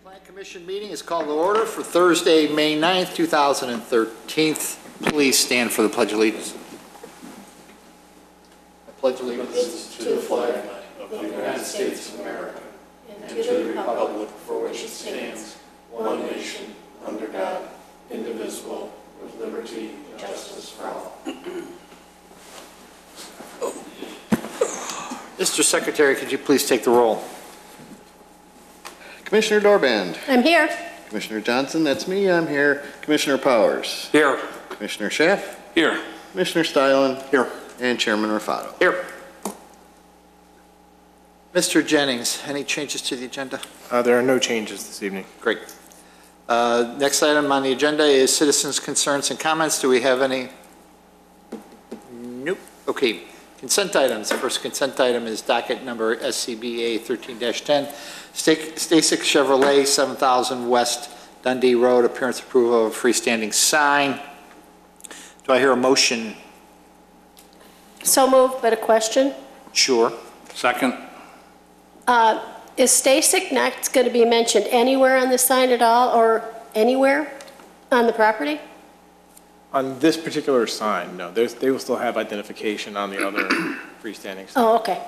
Plan Commission meeting is called to order for Thursday, May 9th, 2013. Please stand for the Pledge of Allegiance. I pledge allegiance to the flag of the United States of America and to the republic for which it stands, one nation, under God, indivisible, with liberty and justice for all. Mr. Secretary, could you please take the roll? Commissioner Dorband. I'm here. Commissioner Johnson, that's me, I'm here. Commissioner Powers. Here. Commissioner Schaaf. Here. Commissioner Stylen. Here. And Chairman Rufato. Here. Mr. Jennings, any changes to the agenda? There are no changes this evening. Great. Next item on the agenda is citizens' concerns and comments. Do we have any? Nope. Okay. Consent items. The first consent item is docket number SCBA 13-10. Stasek Chevrolet, 7000 West Dundee Road, appearance approval of a freestanding sign. Do I hear a motion? So moved, but a question. Sure. Second. Is Stasek next going to be mentioned anywhere on the sign at all, or anywhere on the property? On this particular sign, no. They will still have identification on the other freestanding sign. Oh, okay.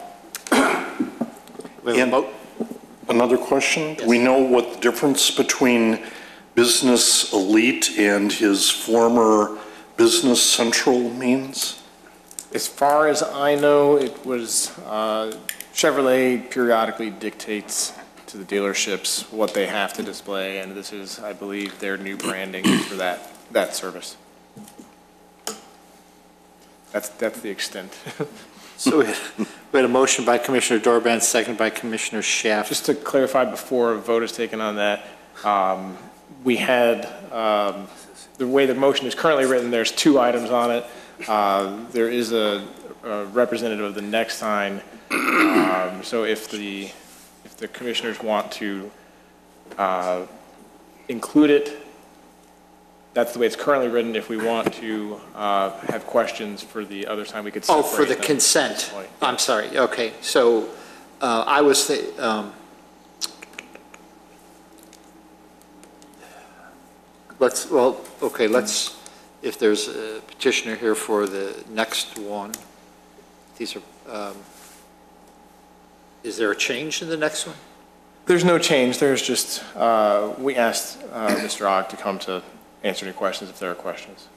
Another question? Yes. We know what the difference between Business Elite and his former Business Central means? As far as I know, it was Chevrolet periodically dictates to the dealerships what they have to display, and this is, I believe, their new branding for that service. That's the extent. So we had a motion by Commissioner Dorband, second by Commissioner Schaaf. Just to clarify before a vote is taken on that, we had, the way the motion is currently written, there's two items on it. There is a representative of the next sign. So if the commissioners want to include it, that's the way it's currently written. If we want to have questions for the other sign, we could separate Oh, for the them. consent. I'm sorry. Okay. So I was if there's a petitioner here for the next one, these are, is there a change in the next one? There's no change. There's just, we asked Mr. Ogg to come to answer any questions if there are questions.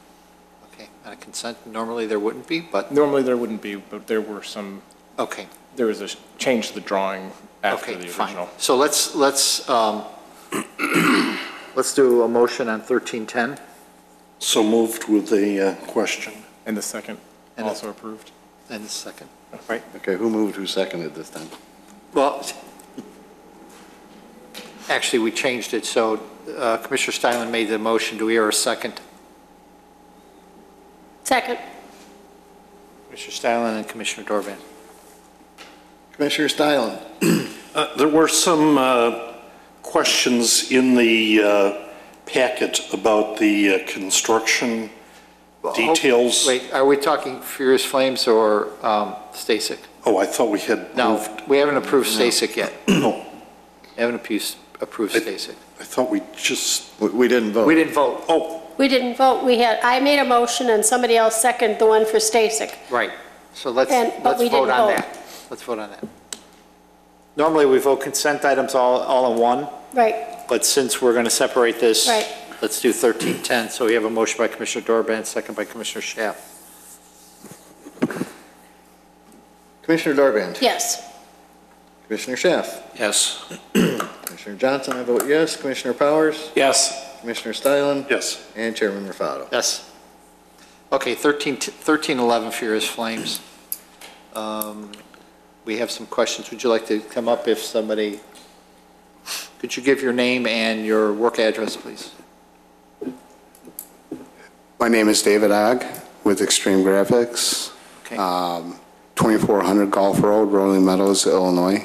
Okay. On a consent, normally there wouldn't be, but. Normally there wouldn't be, but there were some. Okay. There was a change to the drawing after Okay, the fine. original. So let's do a motion on 1310. So moved with a question. And the second And also approved. And the second, right? Okay, who moved, who seconded this time? Well, actually, we changed it, so Commissioner Stylen made the motion. Do we hear a second? Second. Commissioner Stylen and Commissioner Dorband. Commissioner Stylen. There were some questions in the packet about the construction details. Wait, are we talking Furious Flames or Stasek? Oh, I thought we had No, moved. we haven't approved Stasek yet. No, We haven't approved Stasek. I thought we just, We didn't vote. We didn't vote. oh, We didn't vote. I made a motion and somebody else seconded the one for Stasek. Right. So let's But we vote didn't on vote. that. Let's vote on that. Normally, we vote consent items all in one, Right, but since we're going to separate this, right. let's do 1310. So we have a motion by Commissioner Dorband, second by Commissioner Schaaf. Commissioner Dorband. Yes. Commissioner Schaaf. yes. Commissioner Johnson, I vote yes. Commissioner Powers. Yes. Commissioner Stylen. Yes. And Chairman Rufato. Yes. Okay, 1311 Furious Flames. We have some questions. Would you like to come up if somebody, could you give your name and your work address, please? My name is David Ogg with Extreme Graphics, Okay. 2400 Golf Road, Rolling Meadows, Illinois.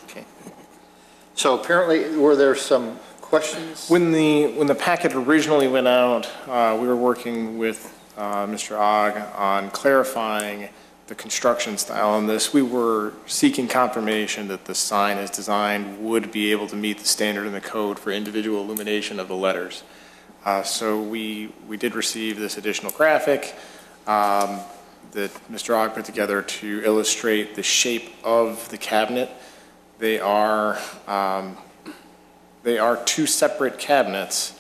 Okay. So apparently, were there some questions? When the packet originally went out, we were working with Mr. Ogg on clarifying the construction style on this, we were seeking confirmation that the sign as designed would be able to meet the standard in the code for individual illumination of the letters. So we did receive this additional graphic that Mr. Ogg put together to illustrate the shape of the cabinet. They are two separate cabinets,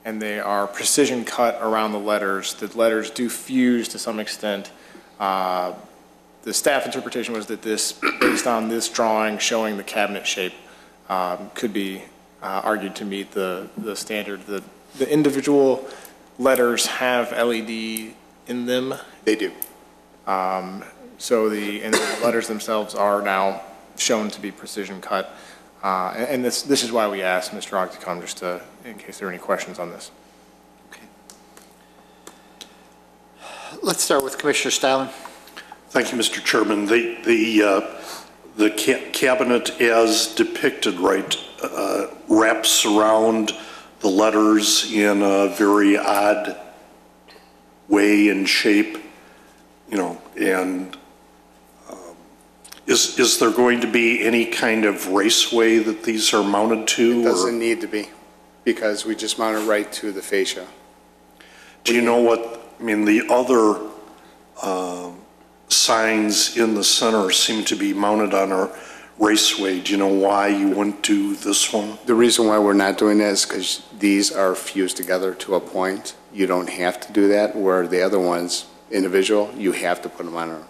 and they are precision cut around the letters. The letters do fuse to some extent. The staff interpretation was that this, based on this drawing showing the cabinet shape, could be argued to meet the standard. The individual letters have LED in them. They do. So the letters themselves are now shown to be precision cut. And this is why we asked Mr. Ogg to come, just to, in case there are any questions on this. Okay. Let's start with Commissioner Stylin. Thank you, Mr. Chairman. The cabinet as depicted, right, wraps around the letters in a very odd way and shape, you know, and is there going to be any kind of raceway that these are mounted to? It doesn't need to be, because we just mount it right to the fascia. Do you know what, I mean, the other signs in the center seem to be mounted on a raceway. Do you know why you wouldn't do this one? The reason why we're not doing that is because these are fused together to a point. You don't have to do that, where the other ones, individual, you have to put them on a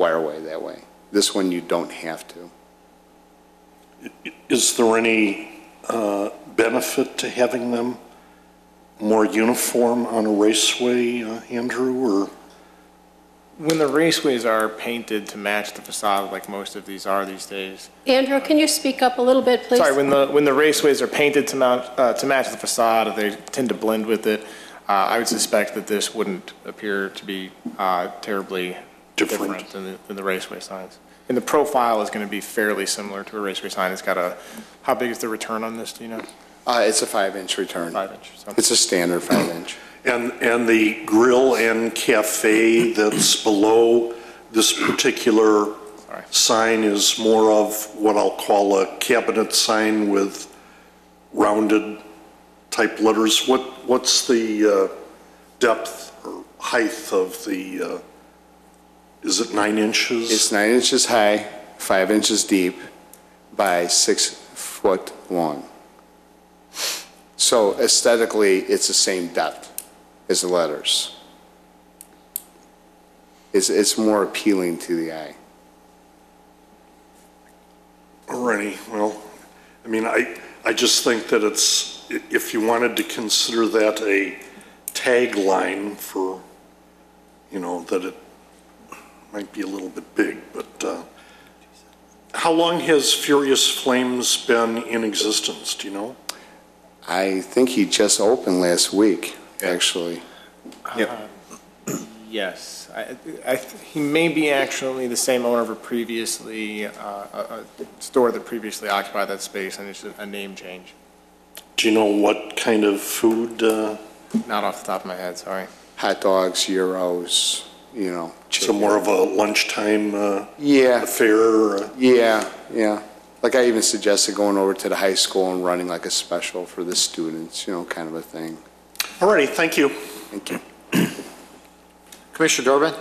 wireway that way. This one, you don't have to. Is there any benefit to having them more uniform on a raceway, Andrew, or? When the raceways are painted to match the facade, like most of these are these days. Andrew, can you speak up a little bit, please? Sorry, when the raceways are painted to match the facade, they tend to blend with it. I would suspect that this wouldn't appear to be terribly different than the raceway signs. And the profile is going to be fairly similar to a raceway sign. It's got how big is the return on this, do you know? It's a 5-inch return. 5-inch. So. It's a standard 5-inch. And the grill and cafe that's below this particular sign is more of what I'll call a cabinet sign with rounded type letters. What's the depth or height of the, is it 9 inches? It's 9 inches high, 5 inches deep, by 6 foot long. So aesthetically, it's the same depth as the letters. It's more appealing to the eye. Alrighty, well, I mean, I just think that it's, if you wanted to consider that a tagline for, you know, that it might be a little bit big, but how long has Furious Flames been in existence, do you know? I think he just opened last week, actually. Yes. He may be actually the same owner of a previously, a store that previously occupied that space, and it's a name change. Do you know what kind of food? Not off the top of my head, sorry. Hot dogs, gyros, you know. So more of a lunchtime Yeah. affair? Yeah. Like I even suggested going over to the high school and running like a special for the students, you know, kind of a thing. Alrighty, thank you. Thank you. Commissioner Dorbin?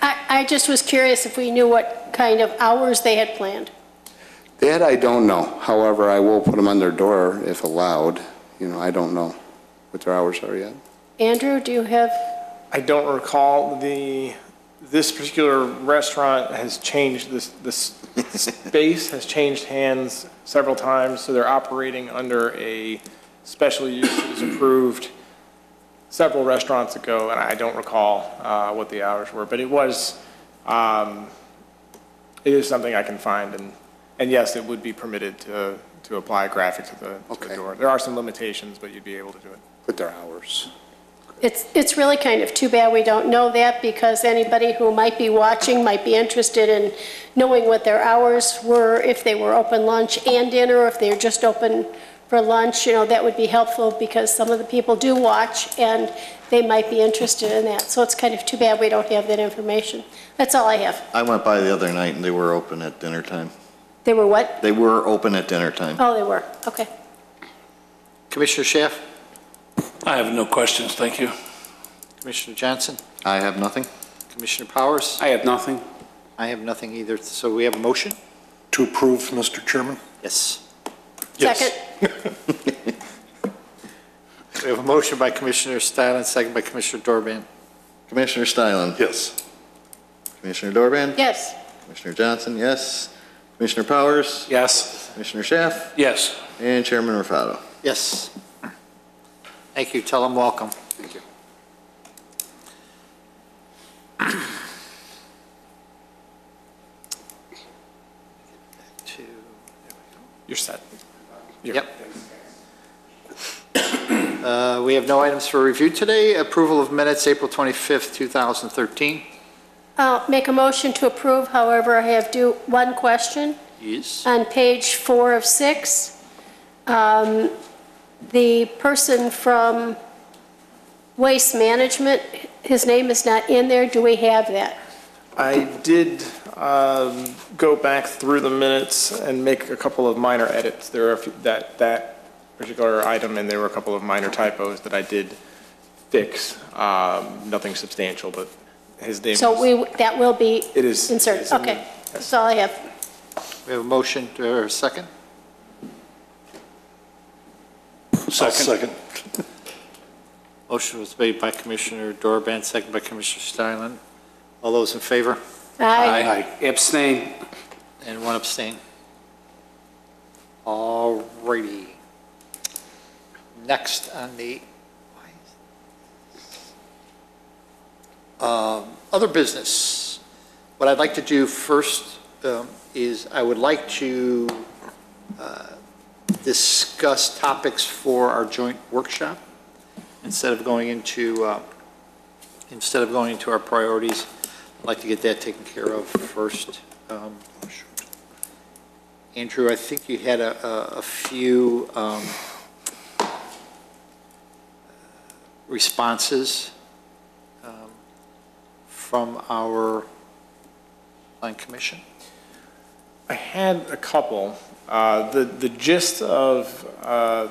I just was curious if we knew what kind of hours they had planned. That I don't know. However, I will put them on their door if allowed. You know, I don't know what their hours are yet. Andrew, do you have? I don't recall this particular restaurant has changed, this space has changed hands several times, so they're operating under a special use that was approved several restaurants ago, and I don't recall what the hours were, but it is something I can find, and yes, it would be permitted to apply a graphic to the door. There are some limitations, but you'd be able to do it. With their hours. It's really kind of too bad we don't know that, because anybody who might be watching might be interested in knowing what their hours were, if they were open lunch and dinner, or if they're just open for lunch, that would be helpful because some of the people do watch and they might be interested in that. So it's kind of too bad we don't have that information. That's all I have. I went by the other night and they were open at dinner time. They were what? They were open at dinner time. Oh, they were. Okay. Commissioner Schaaf? I have no questions, thank you. Commissioner Johnson? I have nothing. Commissioner Powers? I have nothing. I have nothing either. So we have a motion? To approve, Mr. Chairman? Yes. Yes. Second. We have a motion by Commissioner Stylin, second by Commissioner Dorban. Commissioner Stylin? Yes. Commissioner Dorban? Yes. Commissioner Johnson, yes. Commissioner Powers? Yes. Commissioner Schaaf? Yes. And Chairman Rufato. Yes. Thank you. Tell them welcome. Thank you. You're set. Yep. We have no items for review today. Approval of minutes, April 25th, 2013. I'll make a motion to approve. However, I have one question. Yes. On page 4 of 6, the person from Waste Management, his name is not in there. Do we have that? I did go back through the minutes and make a couple of minor edits. There are a few, that particular item, and there were a couple of minor typos that I did fix. Nothing substantial, but his name. So that will be It is. inserted. It's in the- Okay, that's all I have. We have a motion or a second? Second. Motion was made by Commissioner Dorban, second by Commissioner Stylin. All those in favor? Aye. Abstain. And one abstain. All righty. Next on the other business. What I'd like to do first is I would like to discuss topics for our joint workshop instead of going into our priorities. I'd like to get that taken care of first. Andrew, I think you had a few responses from our Plan Commission. I had a couple. The gist of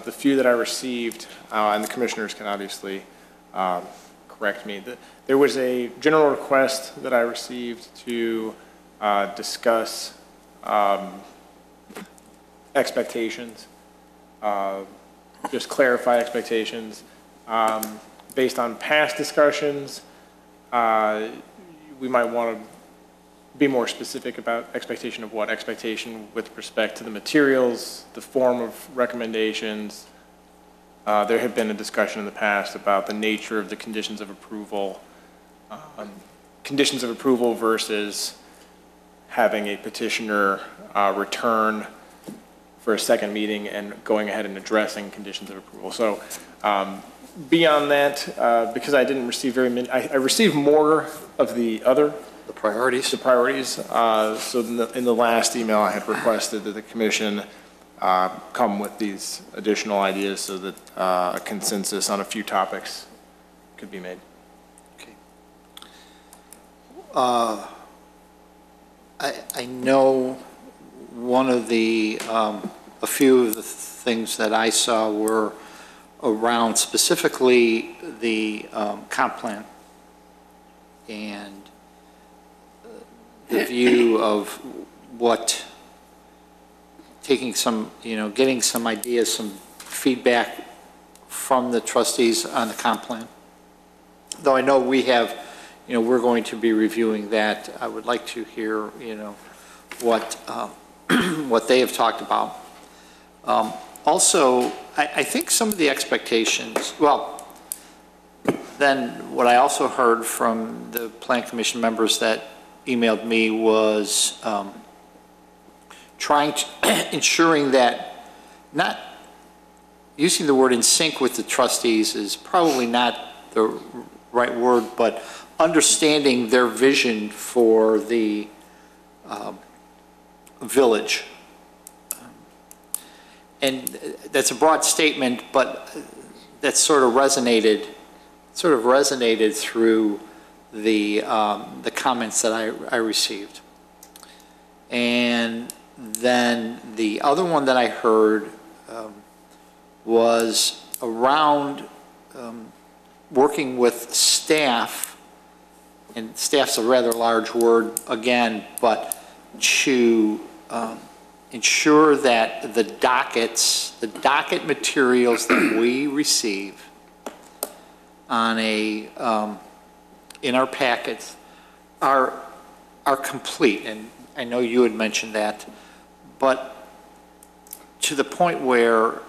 the few that I received, and the commissioners can obviously correct me, there was a general request that I received to discuss expectations, just clarify expectations. Based on past discussions, we might want to be more specific about expectation of what? Expectation with respect to the materials, the form of recommendations. There had been a discussion in the past about the nature of the conditions of approval, versus having a petitioner return for a second meeting and going ahead and addressing conditions of approval. So beyond that, because I didn't receive very many, I received more of the other. The priorities? The priorities. So in the last email, I had requested that the commission come with these additional ideas so that a consensus on a few topics could be made. Okay. I know one of the, a few of the things that I saw were around specifically the comp plan and the view of what, taking some, getting some ideas, some feedback from the trustees on the comp plan. Though I know we have, we're going to be reviewing that. I would like to hear, what, what they have talked about. Also, I think some of the expectations, well, then what I also heard from the Plan Commission members that emailed me was trying to, ensuring that, not using the word in sync with the trustees is probably not the right word, but understanding their vision for the village. and that's a broad statement, but that sort of resonated through the comments that I received. And then the other one that I heard was around working with staff, and staff's a rather large word again, but to ensure that the docket materials that we receive on in our packets are complete. And I know you had mentioned that, but to the point where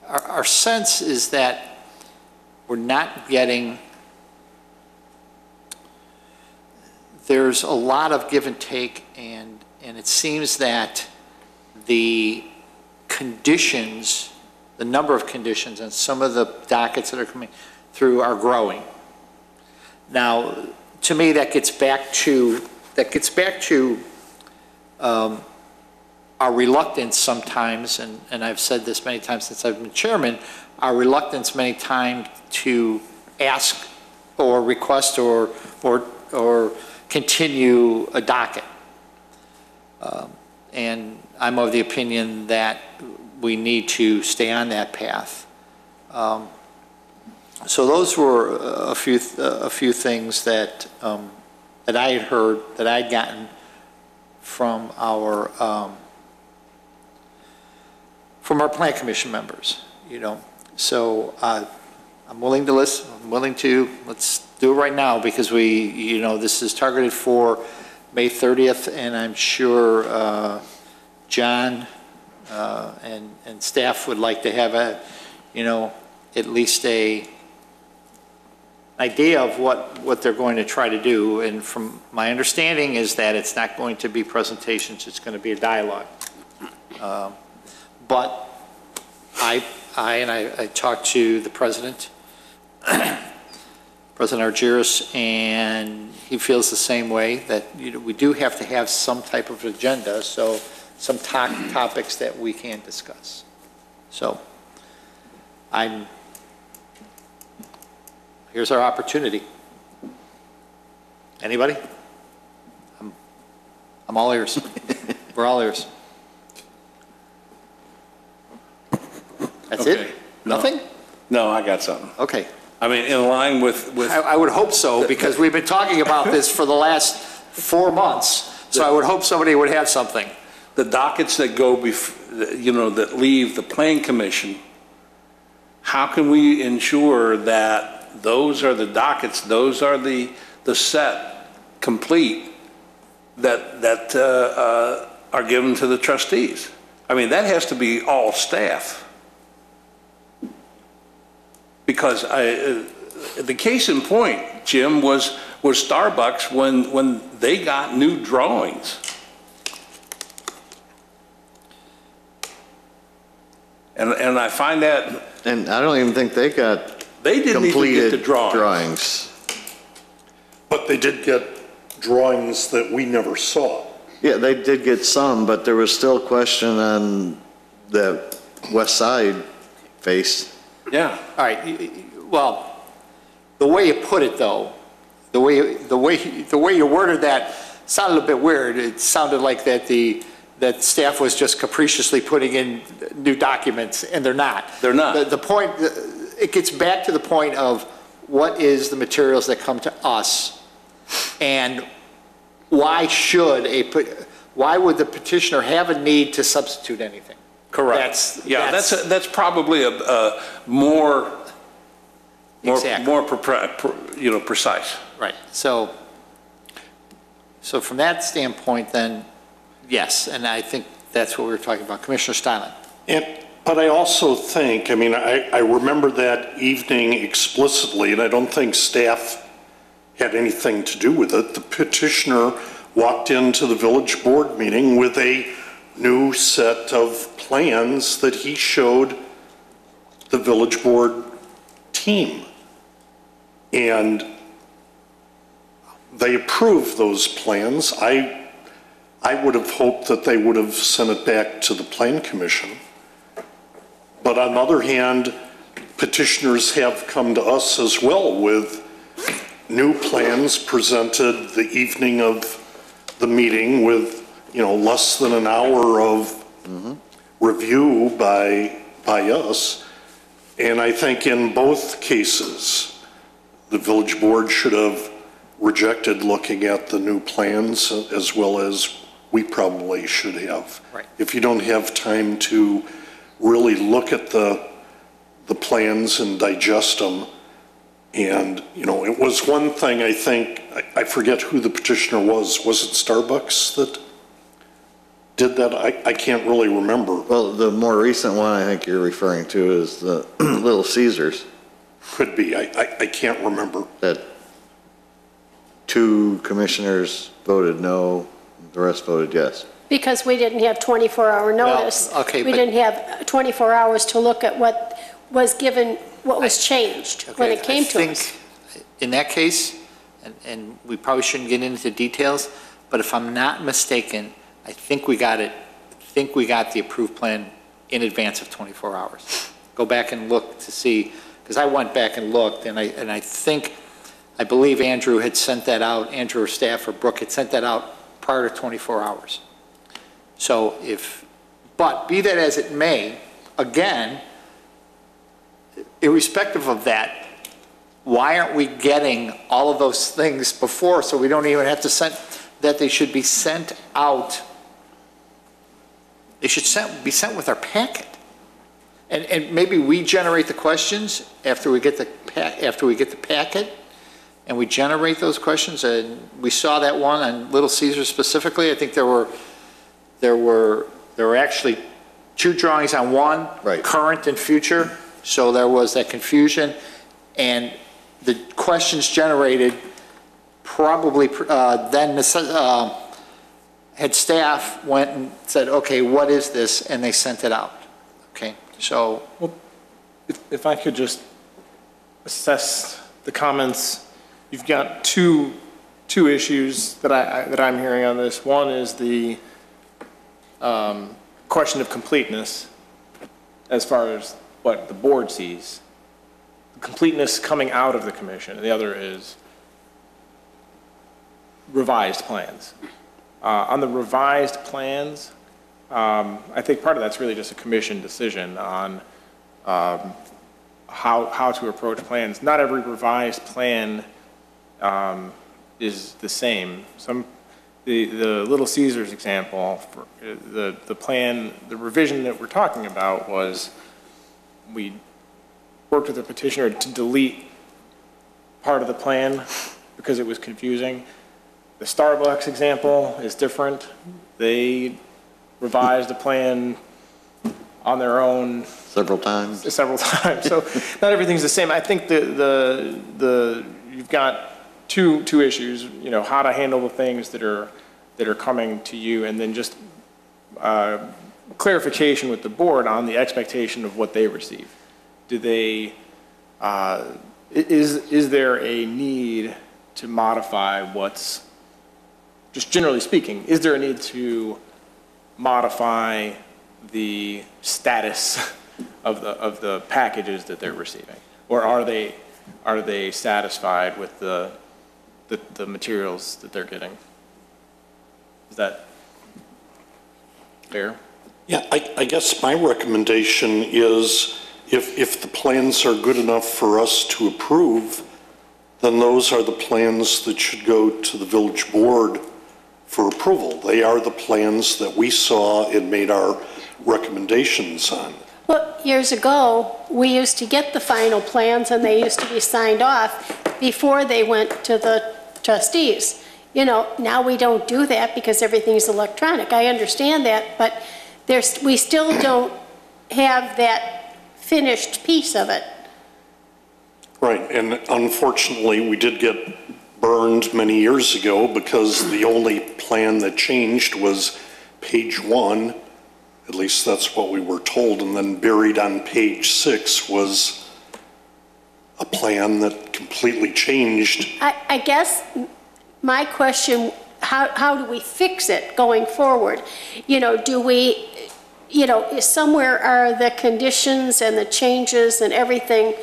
our sense is that we're not getting, there's a lot of give and take, and it seems that the conditions, the number of conditions and some of the dockets that are coming through are growing. Now, to me, that gets back to our reluctance sometimes, and I've said this many times since I've been chairman, our reluctance many times to ask or request or continue a docket. And I'm of the opinion that we need to stay on that path. So those were a few things that that I had heard, that I'd gotten from our Plan Commission members, you know. So I'm willing to listen. I'm willing to, let's do it right now, because this is targeted for May 30th, and I'm sure John and staff would like to have at least a idea of what they're going to try to do. And from my understanding is that it's not going to be presentations, it's going to be a dialogue. But I talked to the president, President Argyris, and he feels the same way, that we do have to have some type of agenda, so some topics that we can discuss. So here's our opportunity. Anybody? I'm all ears. We're all ears. That's it? No. Nothing? No, I got something. Okay. I mean, in line with I would hope so, because we've been talking about this for the last 4 months, so I would hope somebody would have something. the dockets that go that leave the Plan Commission. How can we ensure that those are the dockets, those are the set complete that are given to the trustees? I mean, that has to be all staff. Because the case in point, Jim, was Starbucks when they got new drawings. And I find that... And I don't even think they got they didn't even get the drawings. But they did get drawings that we never saw. Yeah, they did get some, but there was still a question on the west side face. Yeah. All right, well, the way you put it, though, the way you worded that sounded a bit weird. It sounded like that staff was just capriciously putting in new documents, and they're not. They're not. The point, it gets back to the point of what is the materials that come to us, and why would the petitioner have a need to substitute anything? Correct. That's probably a more precise. Right. So from that standpoint, then yes, and I think that's what we were talking about, Commissioner Steinle. But I also think, I mean, I remember that evening explicitly, and I don't think staff had anything to do with it. The petitioner walked into the village board meeting with a new set of plans that he showed the village board team. And they approved those plans. I would have hoped that they would have sent it back to the Plan Commission But on the other hand, petitioners have come to us as well with new plans presented the evening of the meeting with, less than an hour of review by us. And I think in both cases, the village board should have rejected looking at the new plans as well as we probably should have. Right. If you don't have time to really look at the plans and digest them. And, it was one thing, I think, I forget who the petitioner was. Was it Starbucks that did that? I can't really remember. Well, the more recent one I think you're referring to is the Little Caesars, Could be. I can't remember. that 2 commissioners voted no, the rest voted yes. Because we didn't have 24-hour notice. okay, We but- didn't have 24 hours to look at what was given, what was changed when it came to us. I think in that case, and we probably shouldn't get into details, but if I'm not mistaken, I think we got it, the approved plan in advance of 24 hours. Go back and look to see, because I went back and looked, and I believe Andrew had sent that out, Andrew or staff or Brooke had sent that out prior to 24 hours. So but be that as it may, again, irrespective of that, why aren't we getting all of those things before so we don't even have to send, that they should be sent out? They should be sent with our packet. And maybe we generate the questions after we get the packet, and we generate those questions. And we saw that one on Little Caesars specifically. I think there were actually 2 drawings on one, Right. current and future. So there was that confusion, and the questions generated probably then had staff went and said, okay, what is this? And they sent it out. Okay, so. Well, if I could just assess the comments, you've got two issues that I'm hearing on this. One is the question of completeness as far as what the board sees. The completeness coming out of the commission. And the other is revised plans. On the revised plans, I think part of that's really just a commission decision on how to approach plans. Not every revised plan is the same. The Little Caesars example, for the plan, the revision that we're talking about was we worked with the petitioner to delete part of the plan because it was confusing. The Starbucks example is different. They revised the plan on their own Several times. So not everything's the same. I think you've got two issues. How to handle the things that are coming to you, and then just clarification with the board on the expectation of what they receive. Do they? Is there a need to modify what's? Just generally speaking, is there a need to modify the status of the packages that they're receiving, or are they satisfied with the materials that they're getting? Is that fair? Yeah, I guess my recommendation is if the plans are good enough for us to approve, then those are the plans that should go to the village board for approval. They are the plans that we saw and made our recommendations on. Well, years ago, we used to get the final plans, and they used to be signed off before they went to the trustees. Now we don't do that because everything's electronic. I understand that, but we still don't have that finished piece of it. Right, and unfortunately, we did get burned many years ago because the only plan that changed was page 1, at least that's what we were told, and then buried on page 6 was a plan that completely changed. I guess my question, how do we fix it going forward? you know, somewhere are the conditions and the changes and everything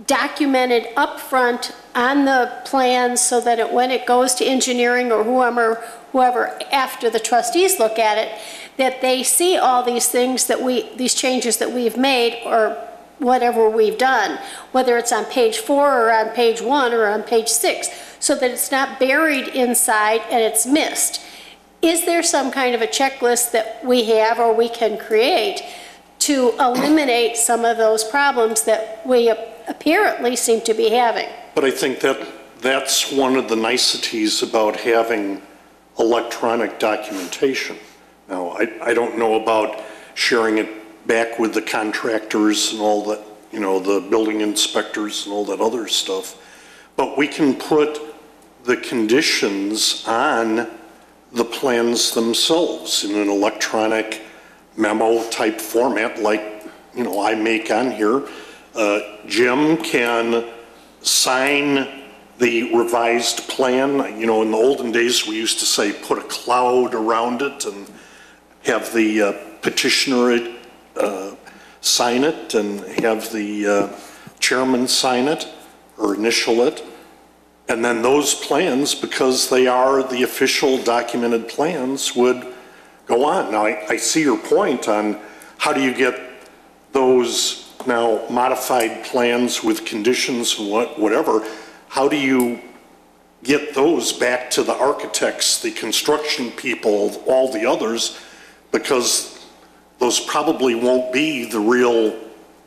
documented up front on the plans so that when it goes to engineering or whoever after the trustees look at it, that they see all these things that these changes that we've made or whatever we've done, whether it's on page 4 or on page 1 or on page 6, so that it's not buried inside and it's missed. Is there some kind of a checklist that we have or we can create to eliminate some of those problems that we apparently seem to be having? But I think that's one of the niceties about having electronic documentation. Now, I don't know about sharing it back with the contractors and all that, you know, the building inspectors and all that other stuff, but we can put the conditions on the plans themselves in an electronic memo type format like, you know, I make on here. Jim can sign the revised plan. You know, in the olden days, we used to say put a cloud around it and have the petitioner sign it and have the chairman sign it or initial it. And then those plans, because they are the official documented plans, would go on. Now, I see your point on how do you get those now modified plans with conditions and whatever, how do you get those back to the architects, the construction people, all the others, because those probably won't be the real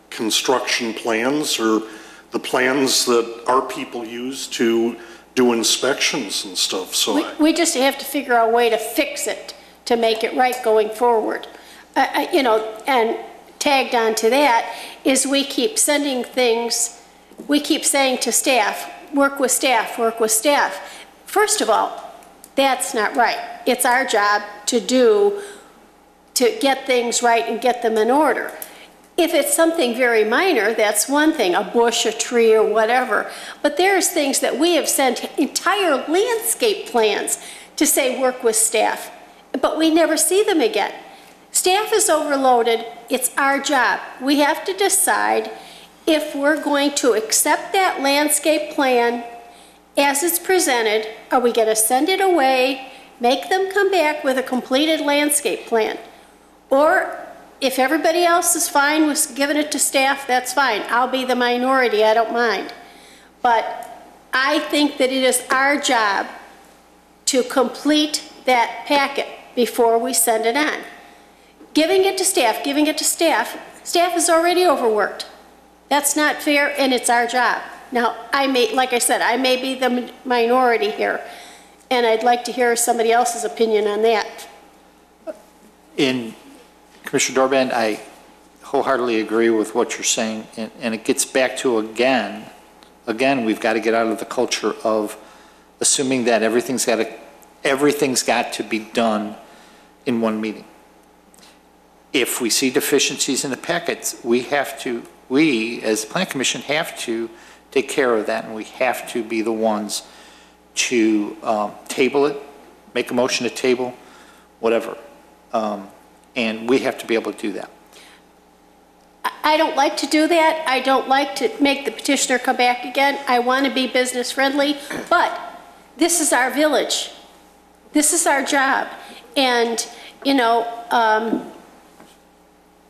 construction plans or the plans that our people use to do inspections and stuff. So we just have to figure out a way to fix it, to make it right going forward. You know, and tagged on to that is we keep sending things, we keep saying to staff, work with staff, work with staff. First of all, that's not right. It's our job to get things right and get them in order. If it's something very minor, that's one thing, a bush, a tree, or whatever. But there's things that we have sent entire landscape plans to say work with staff, but we never see them again. Staff is overloaded. It's our job. We have to decide if we're going to accept that landscape plan as it's presented. Are we going to send it away, make them come back with a completed landscape plan? Or if everybody else is fine with giving it to staff, that's fine. I'll be the minority, I don't mind. But I think that it is our job to complete that packet before we send it on. Giving it to staff, staff is already overworked. That's not fair, and it's our job. Now, like I said, I may be the minority here, and I'd like to hear somebody else's opinion on that. Commissioner Dorband, I wholeheartely agree with what you're saying, and it gets back to, again, we've got to get out of the culture of assuming that everything's got to be done in one meeting. If we see deficiencies in the packets, we as the Plan Commission have to take care of that, and we have to be the ones to table it, make a motion to table, whatever. And we have to be able to do that. I don't like to do that. I don't like to make the petitioner come back again. I want to be business friendly, but this is our village. This is our job. And, you know,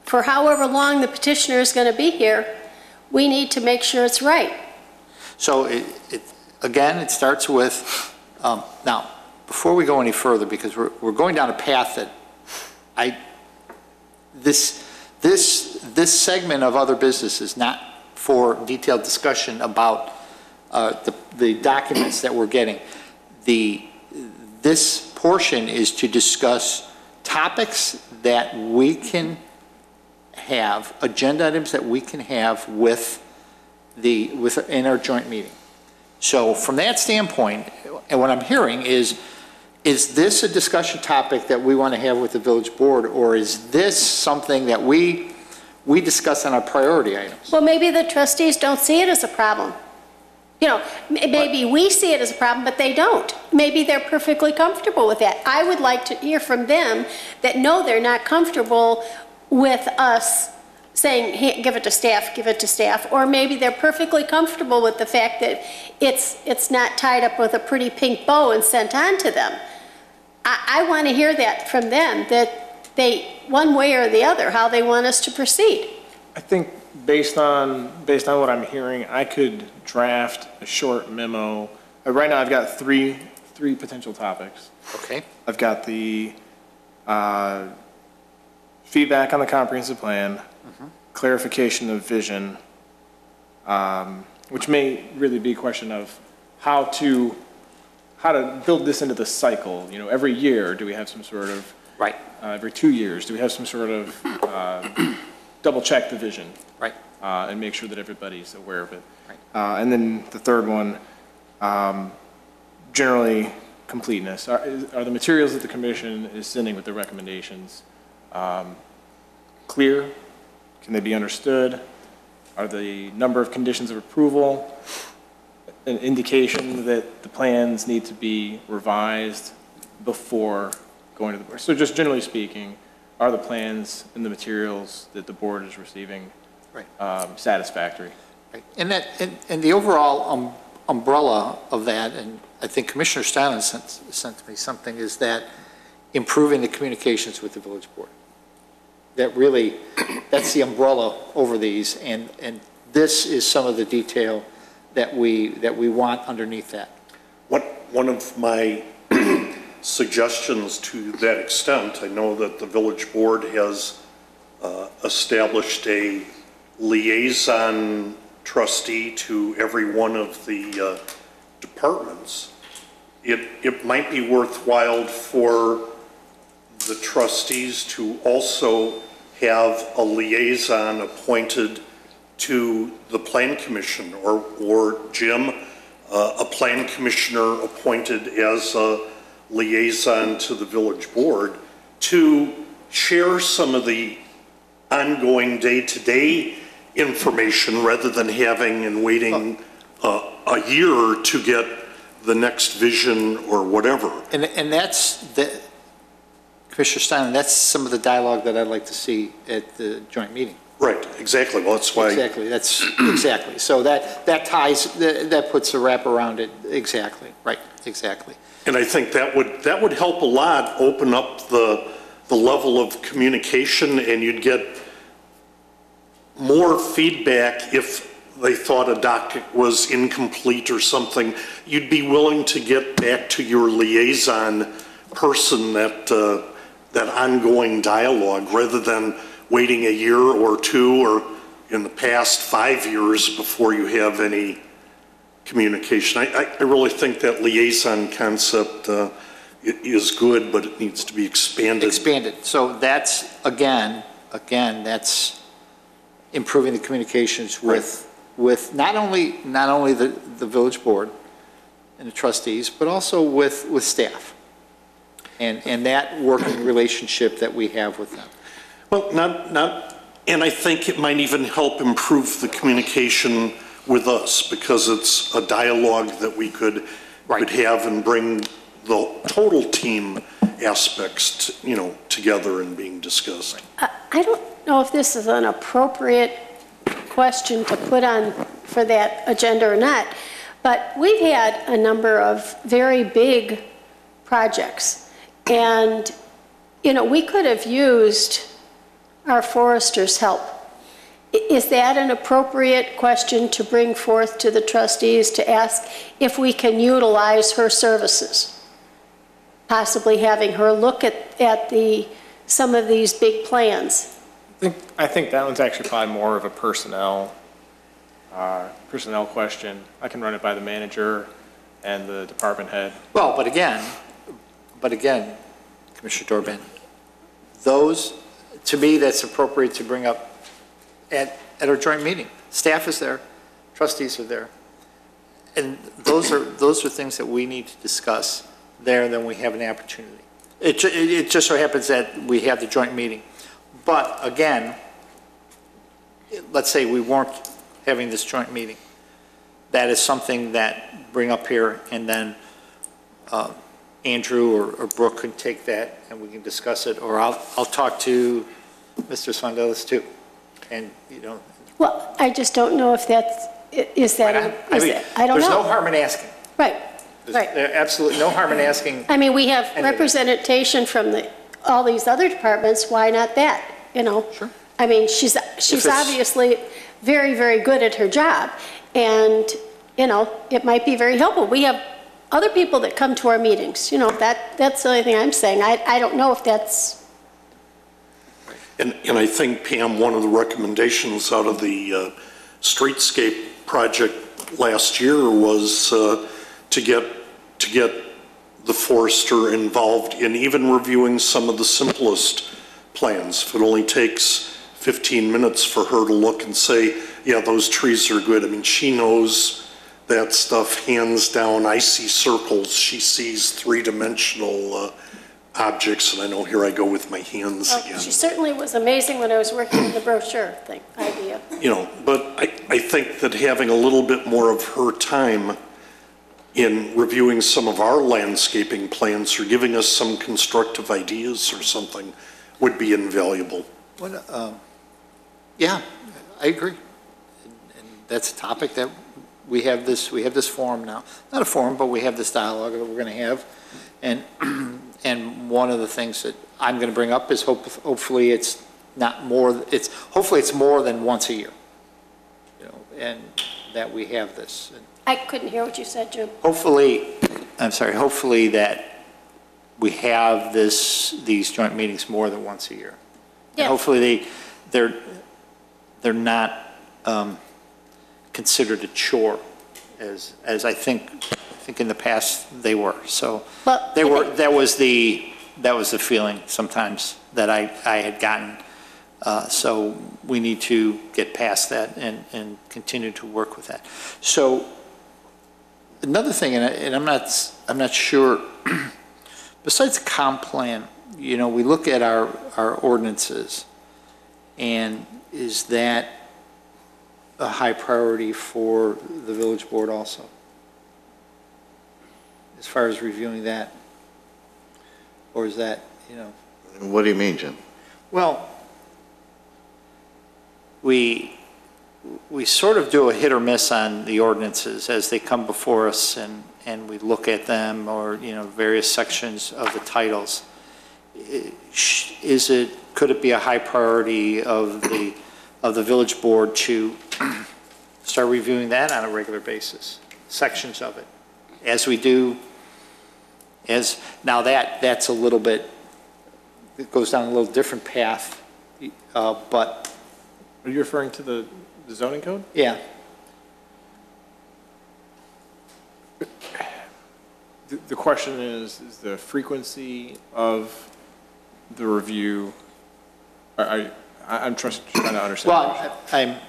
for however long the petitioner is going to be here, we need to make sure it's right. So Again, it starts with, now, before we go any further, because we're going down a path that this segment of other business is not for detailed discussion about the documents that we're getting. This portion is to discuss topics that we can have, agenda items that we can have in our joint meeting. So from that standpoint, and what I'm hearing is this a discussion topic that we want to have with the village board, or is this something that we discuss on our priority items? Well, maybe the trustees don't see it as a problem. Maybe we see it as a problem, but they don't. Maybe they're perfectly comfortable with that. I would like to hear from them that, no, they're not comfortable with us saying, hey, give it to staff, or maybe they're perfectly comfortable with the fact that it's not tied up with a pretty pink bow and sent on to them. I want to hear that from them, that they, one way or the other, how they want us to proceed. I think based on what I'm hearing, I could draft a short memo. Right now, I've got three potential topics. Okay. I've got the feedback on the comprehensive plan, clarification of vision, which may really be a question of how to build this into the cycle. Every year, do we have some sort of, Right. Every 2 years, do we have some sort of double check the vision? Right. And make sure that everybody's aware of it. Right. And then the third one, generally completeness. Are the materials that the commission is sending with the recommendations clear? Can they be understood? Are the number of conditions of approval an indication that the plans need to be revised before going to the board? So just generally speaking, are the plans and the materials that the board is receiving satisfactory? Right. And the overall umbrella of that, and I think Commissioner Steinle sent me something, is that improving the communications with the village board. That really, that's the umbrella over these, and this is some of the detail that we want underneath that. One of my suggestions to that extent, I know that the village board has established a liaison trustee to every one of the departments. It might be worthwhile for the trustees to also have a liaison appointed to the plan commission, or Jim, a plan commissioner appointed as a liaison to the village board, to share some of the ongoing day-to-day information rather than having and waiting a year to get the next vision or whatever. And that's, Commissioner Steinle, that's some of the dialogue that I'd like to see at the joint meeting. Right, exactly. Well, that's why. Exactly. So that ties, that puts a wrap around it. Exactly. Right. Exactly. And I think that would help a lot, open up the level of communication, and you'd get more feedback if they thought a docket was incomplete or something. You'd be willing to get back to your liaison person, that ongoing dialogue, rather than waiting a year or two, or in the past 5 years, before you have any communication. I really think that liaison concept is good, but it needs to be expanded. So that's, again, that's improving the communications with not only the village board and the trustees, but also with staff, and that working relationship that we have with them. Well, and I think it might even help improve the communication with us, because it's a dialogue that we could have and bring the total team aspects, together and being discussed. I don't know if this is an appropriate question to put on for that agenda or not, but we've had a number of very big projects, and, we could have used our forester's help. Is that an appropriate question to bring forth to the trustees, to ask if we can utilize her services? Possibly having her look at some of these big plans. I think that one's actually probably more of a personnel question. I can run it by the manager and the department head. Well, but again, Commissioner Dorbin, to me, that's appropriate to bring up at our joint meeting. Staff is there, trustees are there, and those are things that we need to discuss there, and then we have an opportunity. It just so happens that we have the joint meeting. But again, let's say we weren't having this joint meeting. that is something that bring up here, and then Andrew or Brooke can take that and we can discuss it, or I'll talk to Mr. Svandelis too. And, you know. Well, I just don't know if that's, is that, I don't There's no know. harm in asking. Right, There's right. absolutely no harm in asking. I mean, we have And- representation from all these other departments, why not that, you know? Sure. I mean, she's it's- obviously very, very good at her job, and, you know, it might be very helpful. We have other people that come to our meetings, you know, that's the only thing I'm saying. I don't know if that's, And I think, Pam, one of the recommendations out of the streetscape project last year was to get the forester involved in even reviewing some of the simplest plans. If it only takes 15 minutes for her to look and say, yeah, those trees are good. I mean, she knows that stuff hands down. I see circles. She sees three-dimensional objects, and I know here I go with my hands again. she certainly was amazing when I was working on the brochure idea. You know, but I think that having a little bit more of her time in reviewing some of our landscaping plans or giving us some constructive ideas or something would be invaluable. Yeah, I agree. And that's a topic that we have this forum now. Not a forum, but we have this dialogue that we're going to have. And one of the things that I'm going to bring up is hopefully it's not more, hopefully it's more than once a year. You know, and that we have this. I couldn't hear what you said, Jim. Hopefully that we have these joint meetings more than once a year. Yeah. And hopefully they're not considered a chore as I think in the past they were. So Well, they were, that was the feeling sometimes that I had gotten. So we need to get past that and continue to work with that. So another thing, and I'm not sure, besides comp plan, you know, we look at our ordinances, and is that a high priority for the village board also? As far as reviewing that? Or is that, you know? What do you mean, Jim? Well, we sort of do a hit or miss on the ordinances as they come before us, and we look at them, or, you know, various sections of the titles. Could it be a high priority of the village board to start reviewing that on a regular basis, sections of it, as we do, now that's a little bit, it goes down a little different path, but. Are you referring to the zoning code? Yeah. The question is the frequency of the review, I'm trying to understand. Well,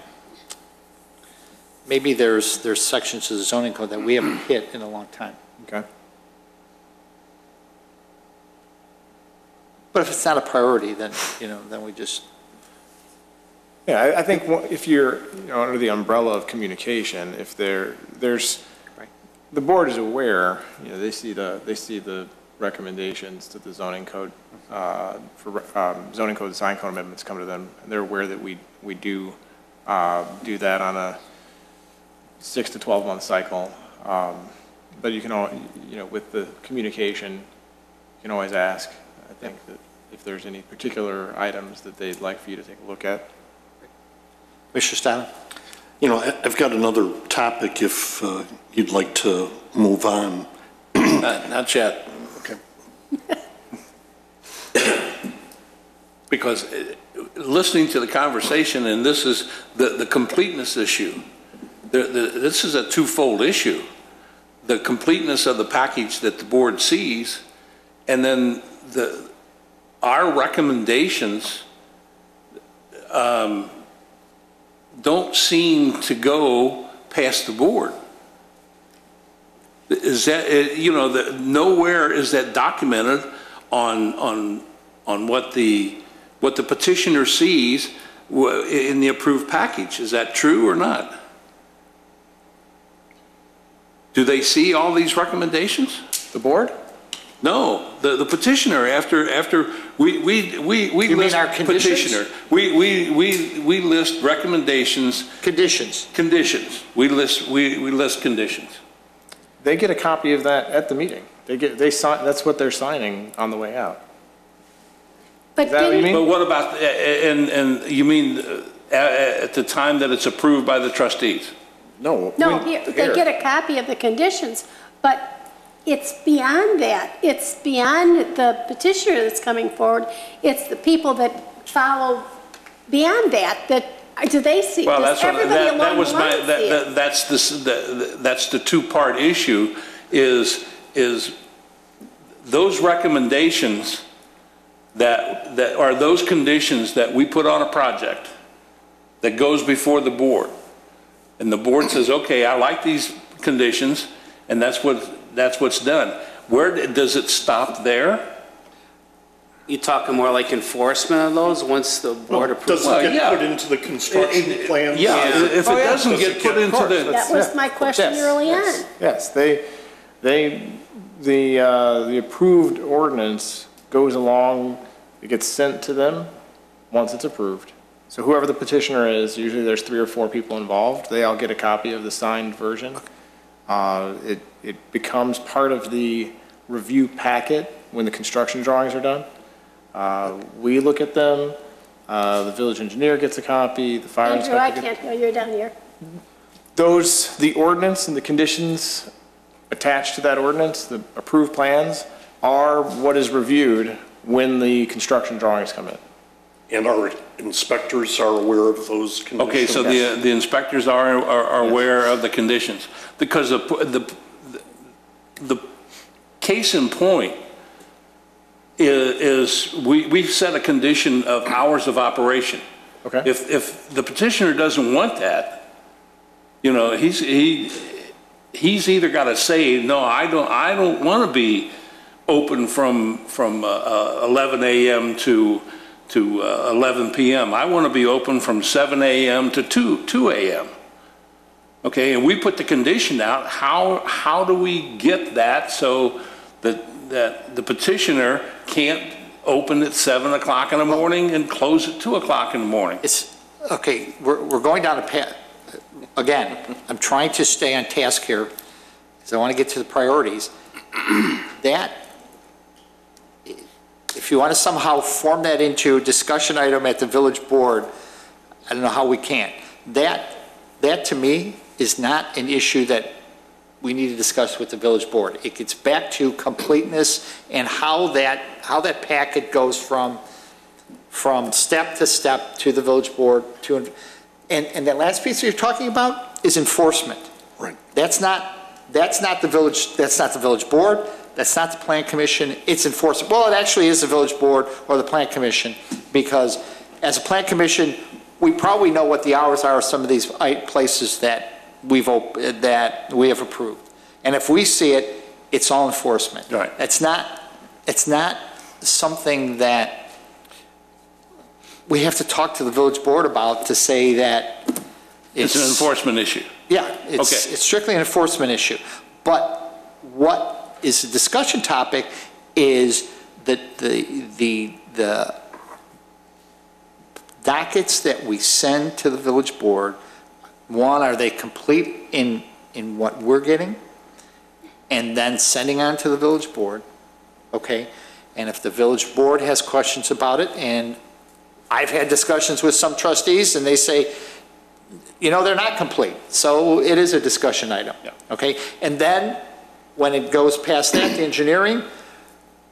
maybe there's sections of the zoning code that we haven't hit in a long time. Okay. But if it's not a priority, then, you know, then we just. Yeah, I think if you're, you know, under the umbrella of communication, if there's, Right. the board is aware, you know, they see the recommendations to the zoning code, for zoning code, design code amendments come to them, and they're aware that we do that on a 6 to 12 month cycle. But you can you know, with the communication, you can always ask, I think, that if there's any particular items that they'd like for you to take a look at. Mr. Stahlen? You know, I've got another topic if you'd like to move on. Not yet. Okay. Because listening to the conversation, and this is the completeness issue, this is a twofold issue. The completeness of the package that the board sees, and then our recommendations don't seem to go past the board. Is that, you know, nowhere is that documented on what the petitioner sees in the approved package. Is that true or not? Do they see all these recommendations? The board? No, the petitioner, after we You list mean our conditions? petitioner. We list recommendations, Conditions. conditions. We list conditions. They get a copy of that at the meeting. They sign, that's what they're signing on the way out. But Is that what you mean? But what about, and you mean at the time that it's approved by the trustees? No. they get a copy of the conditions, but it's beyond that. It's beyond the petitioner that's coming forward. It's the people that follow beyond that, do they see, Well, does that's what, everybody that along was the my, line see it? that's the two-part issue, is those recommendations that are those conditions that we put on a project that goes before the board. And the board says, okay, I like these conditions, and that's what's done. Where does it stop there? You talking more like enforcement of those once the board approves? Does it Well, yeah. get put into the construction plans? Yeah, if it doesn't get put into the, That was my question early on. Yes, the approved ordinance goes along, it gets sent to them once it's approved. So whoever the petitioner is, usually there's 3 or 4 people involved, they all get a copy of the signed version. It becomes part of the review packet when the construction drawings are done. We look at them, the village engineer gets a copy, the fire Andrew, I inspector. can't hear you're down here. The ordinance and the conditions attached to that ordinance, the approved plans, are what is reviewed when the construction drawings come in. And our inspectors are aware of those conditions? okay, so the inspectors are aware of the conditions. Because the case in point is we set a condition of hours of operation. Okay. If the petitioner doesn't want that, you know, he's either got to say, no, I don't want to be open from 11 a.m. to 11 p.m. I want to be open from 7 a.m. to 2 a.m. Okay, and we put the condition out. How do we get that so that the petitioner can't open at 7 o'clock in the morning and close at 2 o'clock in the morning? It's, okay, we're going down a path. Again, I'm trying to stay on task here because I want to get to the priorities. That, if you want to somehow form that into a discussion item at the village board, I don't know how we can. That to me is not an issue that we need to discuss with the village board. It gets back to completeness and how that packet goes from step to step to the village board and that last piece that you're talking about is enforcement. Right. That's not the village board, that's not the plan commission, it's enforcement. Well, it actually is the village board or the plan commission, because as a plan commission, we probably know what the hours are of some of these places that we have approved. And if we see it, it's all enforcement. Right. It's not something that we have to talk to the village board about to say that It's an enforcement issue. Yeah, it's strictly an enforcement issue. But what is a discussion topic is that the dockets that we send to the village board, one, are they complete in what we're getting? And then sending on to the village board, okay? And if the village board has questions about it, and I've had discussions with some trustees, and they say, you know, they're not complete. So it is a discussion item, okay? And then when it goes past that, the engineering,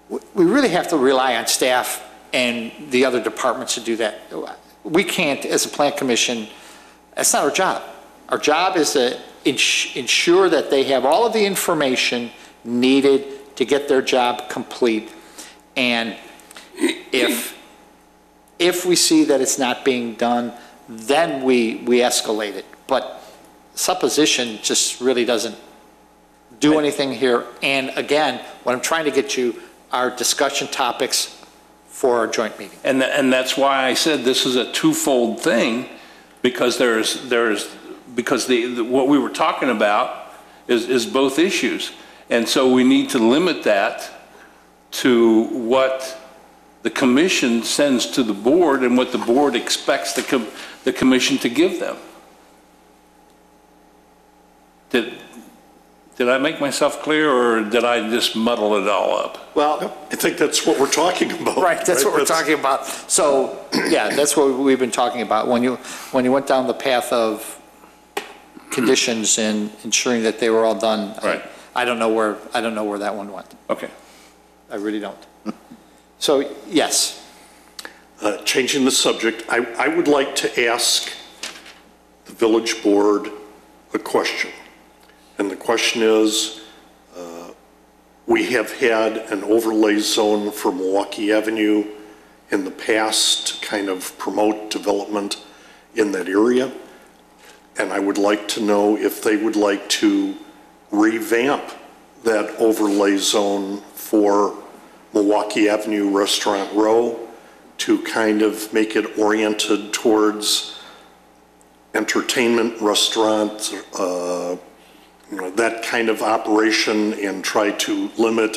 we really have to rely on staff and the other departments to do that. We can't, as a plan commission, that's not our job. Our job is to ensure that they have all of the information needed to get their job complete. And if we see that it's not being done, then we escalate it. But supposition just really doesn't do anything here. And again, what I'm trying to get to are discussion topics for our joint meeting. And that's why I said this is a twofold thing, because because what we were talking about is both issues. And so we need to limit that to what the commission sends to the board and what the board expects the commission to give them. Did I make myself clear, or did I just muddle it all up? Well, I think that's what we're talking about. right, that's what we're talking about. So, yeah, that's what we've been talking about. When you went down the path of conditions and ensuring that they were all done. Right. I don't know where that one went. Okay. I really don't. So, yes. Changing the subject, I would like to ask the village board a question. And the question is, we have had an overlay zone for Milwaukee Avenue in the past to kind of promote development in that area. And I would like to know if they would like to revamp that overlay zone for Milwaukee Avenue Restaurant Row to kind of make it oriented towards entertainment, restaurant, that kind of operation, and try to limit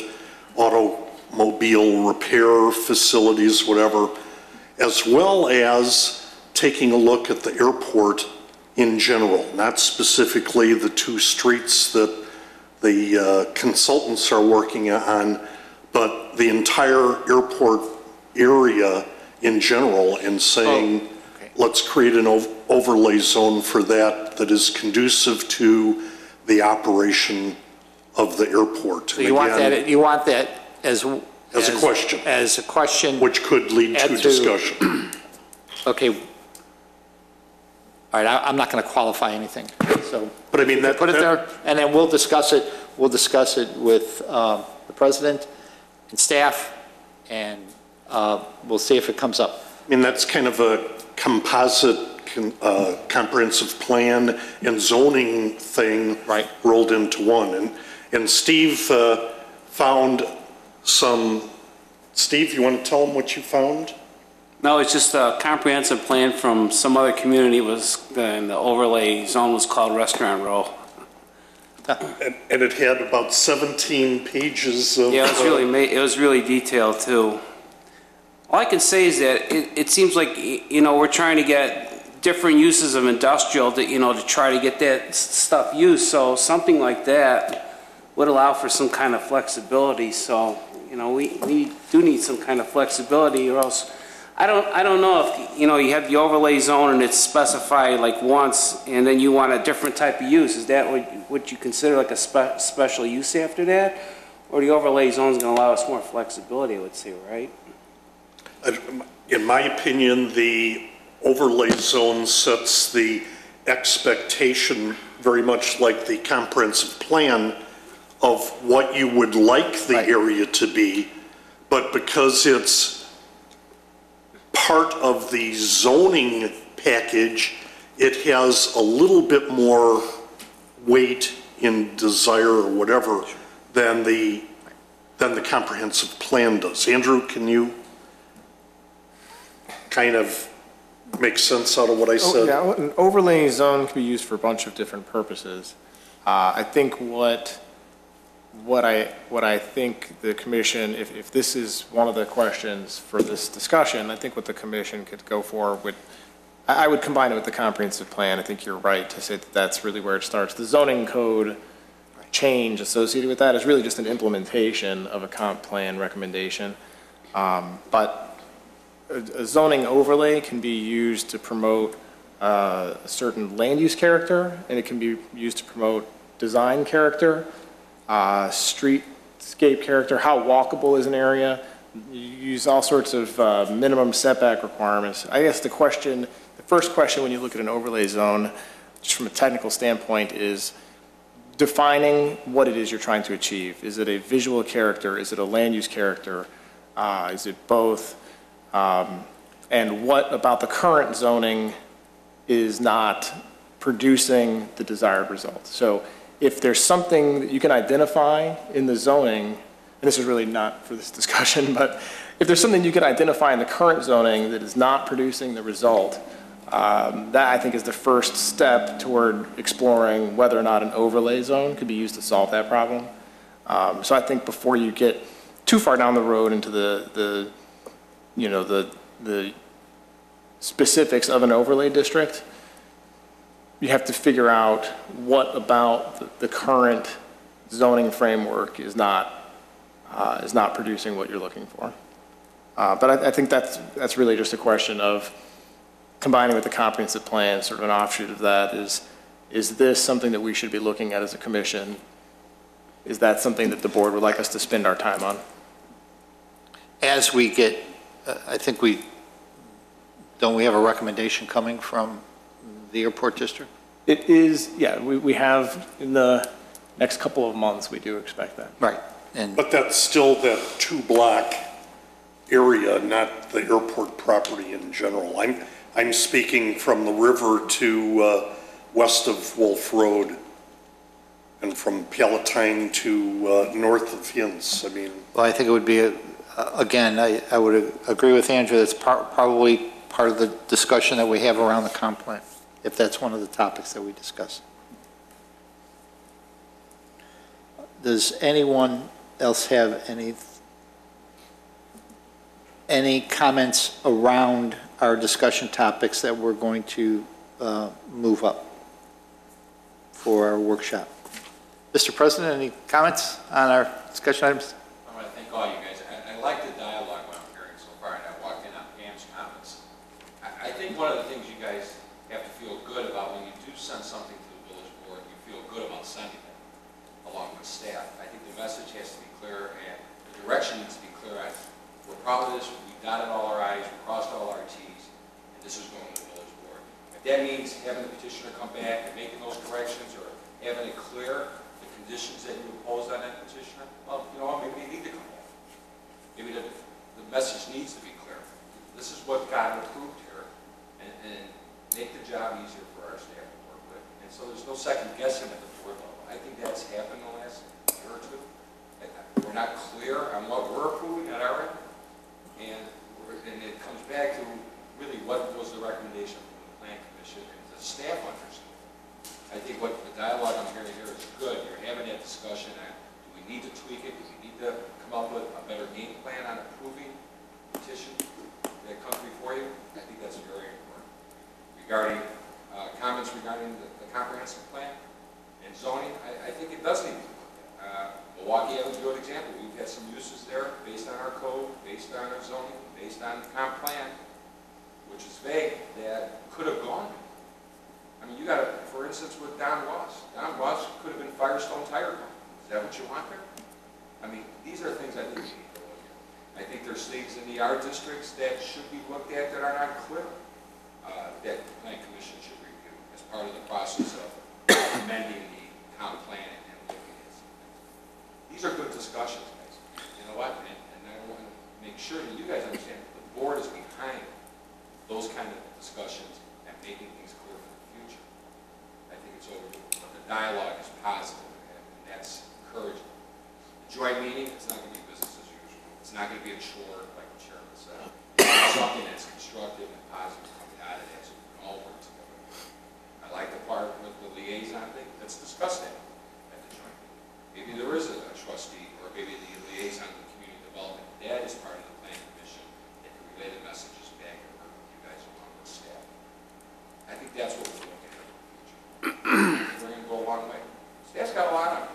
automobile repair facilities, whatever, as well as taking a look at the airport in general, not specifically the two streets that the consultants are working on, but the entire airport area in general, and saying, let's create an overlay zone for that is conducive to the operation of the airport. So you want that as a question. As a question. Which could lead to discussion. Okay. All right, I'm not going to qualify anything, so. But I mean, put it there, and then we'll discuss it. We'll discuss it with the president and staff, and we'll see if it comes up. I mean, that's kind of a composite comprehensive plan and zoning thing rolled into one. And Steve found some, Steve, you want to tell them what you found? No, it's just a comprehensive plan from some other community and the overlay zone was called Restaurant Row. And it had about 17 pages of... Yeah, it was really detailed too. All I can say is that it seems like, we're trying to get different uses of industrial to, to try to get that stuff used. So something like that would allow for some kind of flexibility. So, we do need some kind of flexibility, or else I don't know if, you have the overlay zone and it's specified like once, and then you want a different type of use. Is that what you consider like a special use after that? Or the overlay zone is going to allow us more flexibility, I would say, right? In my opinion, the overlay zone sets the expectation very much like the comprehensive plan of what you would like the area to be, but because it's part of the zoning package, it has a little bit more weight in desire or whatever than the comprehensive plan does. Andrew, can you kind of make sense out of what I said? Yeah, an overlay zone can be used for a bunch of different purposes. I think what I think the commission, if this is one of the questions for this discussion, I think what the commission could go for I would combine it with the comprehensive plan. I think you're right to say that that's really where it starts. The zoning code change associated with that is really just an implementation of a comp plan recommendation. But a zoning overlay can be used to promote a certain land use character, and it can be used to promote design character, streetscape character, how walkable is an area. You use all sorts of minimum setback requirements. I guess the first question when you look at an overlay zone, just from a technical standpoint, is defining what it is you're trying to achieve. Is it a visual character? Is it a land use character? Is it both? And what about the current zoning is not producing the desired result? So if there's something that you can identify in the zoning, and this is really not for this discussion, but if there's something you can identify in the current zoning that is not producing the result, That, I think, is the first step toward exploring whether or not an overlay zone could be used to solve that problem. So I think before you get too far down the road into the specifics of an overlay district, you have to figure out what about the current zoning framework is not producing what you're looking for. But I think that's really just a question of combining with the comprehensive plan, sort of an offshoot of that is this something that we should be looking at as a commission? Is that something that the board would like us to spend our time on? As we get, I think don't we have a recommendation coming from the airport district? It is, yeah, we have in the next couple of months, we do expect that. Right. And But that's still that 2-block area, not the airport property in general. I'm speaking from the river to west of Wolf Road and from Palatine to north of Hins. I mean, well, I think it would be, again, I would agree with Andrew, that's probably part of the discussion that we have around the comp plan, if that's one of the topics that we discuss. Does anyone else have any comments around our discussion topics that we're going to move up for our workshop? Mr. President, any comments on our discussion items? I want to thank all you guys. I like the dialogue what I'm hearing so far, and I walked in on Pam's comments. I think one of the things you guys have to feel good about when you do send something to the village board, you feel good about sending it along with staff. I think the message has to be clear, and the direction needs to be clear. We're proud of this. We dotted all our I's, we crossed all our T's, and this is going to the village board. If that means having the petitioner come back and making those corrections, or having it clear the conditions that you imposed on that petitioner, well, you know, maybe you need to come back. Maybe the message needs to be clear. This is what got approved here, and make the job easier for our staff to work with. And so there's no second guessing at the board level. I think that's happened in the last year or two. We're not clear on what we're approving at our end, and it comes back to really what was the recommendation from the Plan Commission and the staff understood. I think what the dialogue I'm hearing here is good. You're having that discussion on, do we need to tweak it? Do we need to come up with a better game plan on approving petition that comes before you? I think that's very important. Regarding comments regarding the comprehensive plan and zoning, I think it does need to be looked at. Milwaukee has a good example. We've had some uses there based on our code, based on our zoning, based on the comp plan, which is vague, that could have gone. I mean, you got to, for instance, with Don Ross. Don Ross could have been Firestone Tire Company. Is that what you want there? I mean, these are things I think we need to look at. I think there's things in the R districts that should be looked at that are not clear, that the Plan Commission should review as part of the process of amending the comp plan and looking at some things. These are good discussions, guys. You know what? And I want to make sure that you guys understand that the board is behind those kind of discussions and making things clear for the future. I think it's overdue. But the dialogue is positive, and that's encouraging. The joint meeting, it's not going to be business as usual. It's not going to be a chore, like the chairman said. It's something that's constructive and positive coming out of that, so we can all work together. I like the part with the liaison thing. Let's discuss that at the joint meeting. Maybe there is a trustee, or maybe the liaison to community development. That is part of the Plan Commission that can relay the messages back and work with you guys along with staff. I think that's what we're looking at in the future. We're going to go a long way. Staff's got a lot on it.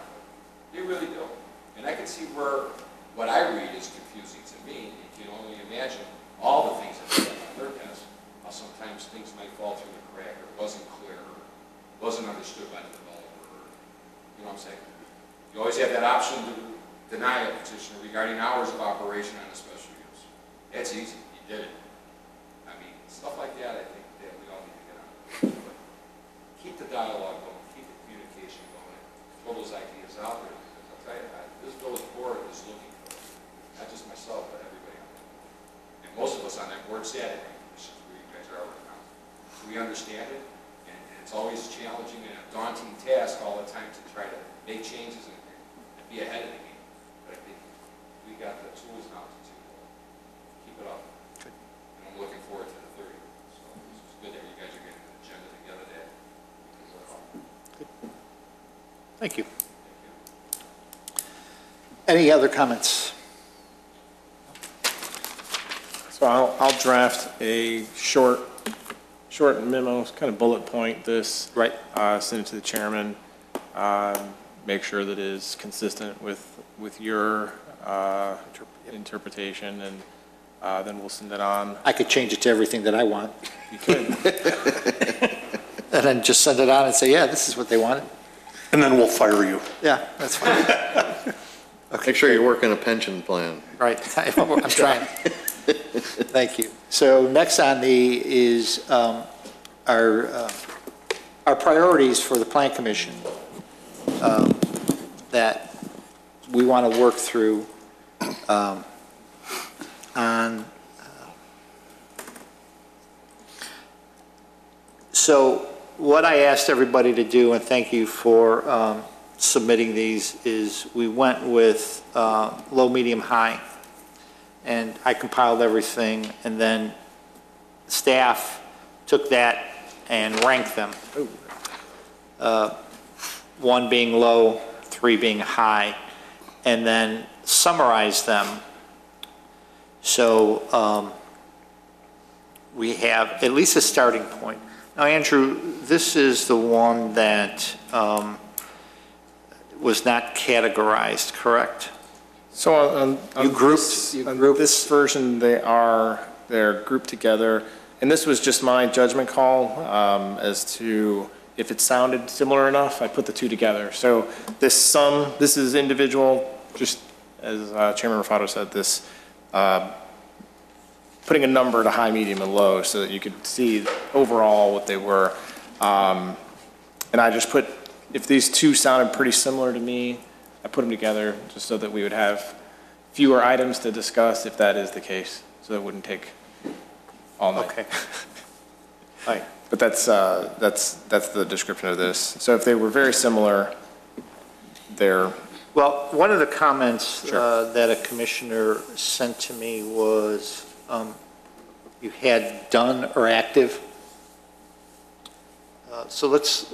They really do. And I can see where what I read is confusing to me. You can only imagine all the things that they have on their desk, how sometimes things might fall through the crack, or wasn't clear, or wasn't understood by the developer. You know what I'm saying? You always have that option to deny a petitioner regarding hours of operation on a special use. That's easy. You did it. I mean, stuff like that, I think that we all need to get on. But keep the dialogue going. Keep the communication going. Throw those ideas out there. Because I'll tell you, this village board is looking for it. Not just myself, but everybody on that board. And most of us on that board sat in commissions where you guys are right now. So we understand it. And it's always challenging and a daunting task all the time to try to make changes and be ahead of the game. But I think we got the tools now to keep it up. And I'm looking forward to the 30th. So it's good that you guys Thank you. Any other comments? So I'll draft a short memo, kind of bullet point this. Right. Send it to the chairman, make sure that it is consistent with your interpretation, and then we'll send it on. I could change it to everything that I want. You could. And then just send it on and say, yeah, this is what they wanted. And then we'll fire you. Yeah, that's fine. Make sure you're working a pension plan. Right, I'm trying. Thank you. So next on is our priorities for the Plan Commission that we want to work through on. So what I asked everybody to do, and thank you for submitting these, is we went with low, medium, high. And I compiled everything, and then staff took that and ranked them. 1 being low, 3 being high, and then summarized them. So we have at least a starting point. Now, Andrew, this is the one that was not categorized, correct? So on this version, they're grouped together, and this was just my judgment call as to if it sounded similar enough. I put the two together. So this is individual, just as Chairman Rufato said, this putting a number to high, medium, and low so that you could see overall what they were. And I just put, if these two sounded pretty similar to me, I put them together just so that we would have fewer items to discuss if that is the case, so that it wouldn't take all night. Okay. Right. But that's the description of this. So if they were very similar, they're... Well, one of the comments that a commissioner sent to me was you had done or active. So let's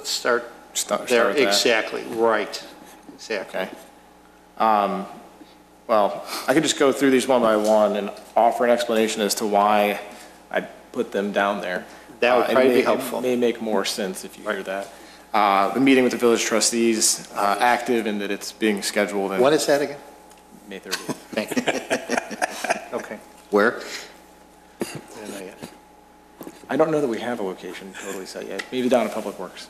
start there. Start with Exactly, right. Exactly. Okay. Well, I could just go through these one by one and offer an explanation as to why I put them down there. That would probably be helpful. It may make more sense if you hear that. The meeting with the village trustees, active in that it's being scheduled. When is that again? May 30th. Thank you. Okay. Where? I don't know that we have a location totally set yet. Maybe down in Public Works.